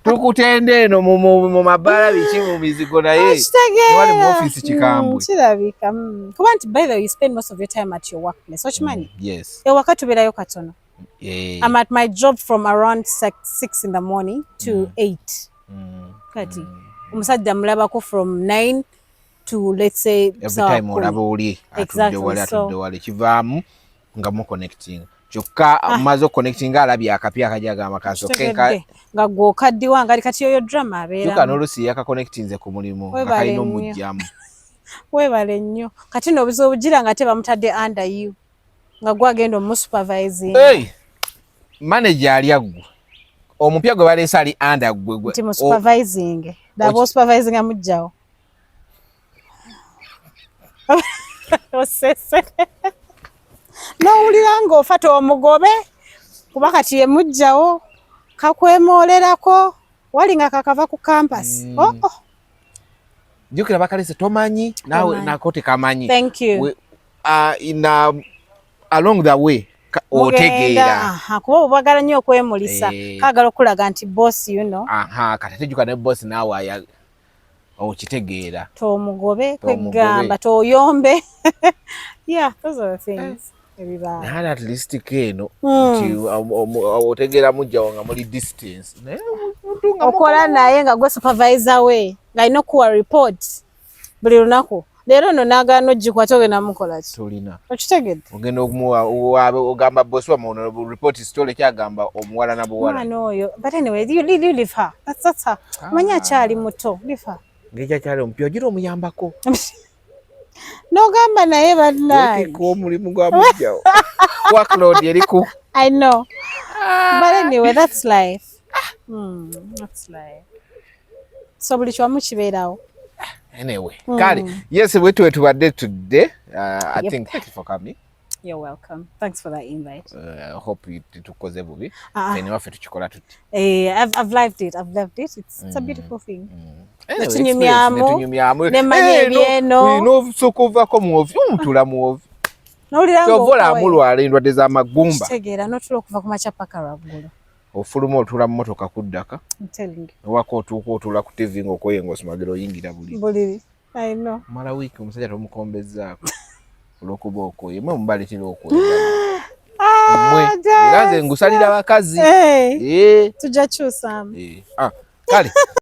S2: Tukutende eno mu mabala biki mu mizigo naye. Wali mu office kikambwe.
S1: Kirabika. Kuba nti by the way you spend most of your time at your workplace. Okimanyi?
S2: Yes.
S1: Ewaka tubeerayo katono.
S2: Yeah.
S1: I'm at my job from around 6 in the morning to 8. Kati omusajja mulabako from 9 to let's say
S2: every time olaba oli atudde wali kivaamu nga mu connecting kyokka mazo connecting alabye akapya akajagamba kasokenka
S1: nga gwokaddiwa nga kati yoyo drama abeera
S2: tuka n'olusi yaka connectinze ku mulimu akayina omujjamu
S1: webale nnyo kati n'obuzi obugira nga te bamutadde under you nga gwagenda omusupervising.
S2: Manager ali aggwe omupya gwe baleese ali under gwe
S1: nti musupervising daba supervising amujjawo osese n'owulira ng'ofata omugobe kuba kati yemujjawo kakwemoolerako wali nga kakava ku campus.
S2: Jukira bakalese tomanyi nawe nako tekamanyi.
S1: Thank you.
S2: Along the way otegeera
S1: kuba obwagala nnyo okwemulisa kaagala okulaga nti boss
S2: kati tejuka ne boss naawe okitegeera
S1: tomugobe kwegamba toyombe. Yeah, those are the things.
S2: Naye at least keno nti otegeera mujjawo nga muli distance
S1: okola naye nga gwe supervisor we ng'alina okuwa report buli lunaku. Leero no naagaana ogikwata ogenda mukola ki?
S2: Tolina.
S1: Okitegedde?
S2: Ogenda ogamba boss wa muno report story kyagamba omuwala na buwala.
S1: Mwana oyo. But anyway, you leave her. That's her. Manya akyali muto. Leave her.
S2: Ngeja kyali ompya ogira omuyambako.
S1: N'ogamba naye bannaye.
S2: Ko omulimu gwa mujjawo. Workload eriku.
S1: I know. But anyway, that's life. That's life. So buli kiwamu kibeerawo.
S2: Anyway, Kali, yes, we tubadde today. I think thank you for coming.
S1: You're welcome. Thanks for that invite.
S2: I hope tukoze bubi.
S1: Fene
S2: waffe tukikola tuti.
S1: I've loved it. I've loved it. It's a beautiful thing.
S2: Netunyumyamu.
S1: Nemanye byeno.
S2: No sokova muovi. Mutula muovi.
S1: Tovola
S2: amulwala endwadde z'amagumba.
S1: Kitegeera n'otula okuva ku makya paka lwaggulu.
S2: Ofuluma otula mu motoka kuddaka.
S1: I'm telling you.
S2: Wako otuuka otula ku TV ng'okoyenga osumagiro oyingira
S1: buliri. I know.
S2: Mala wiiki omusajja tomukombezzaako. Olw'okuba okoye. Mwe mubaleetera okoye. Era nze ngusalira bakazi.
S1: Tujja kyusaamu.
S2: Kale.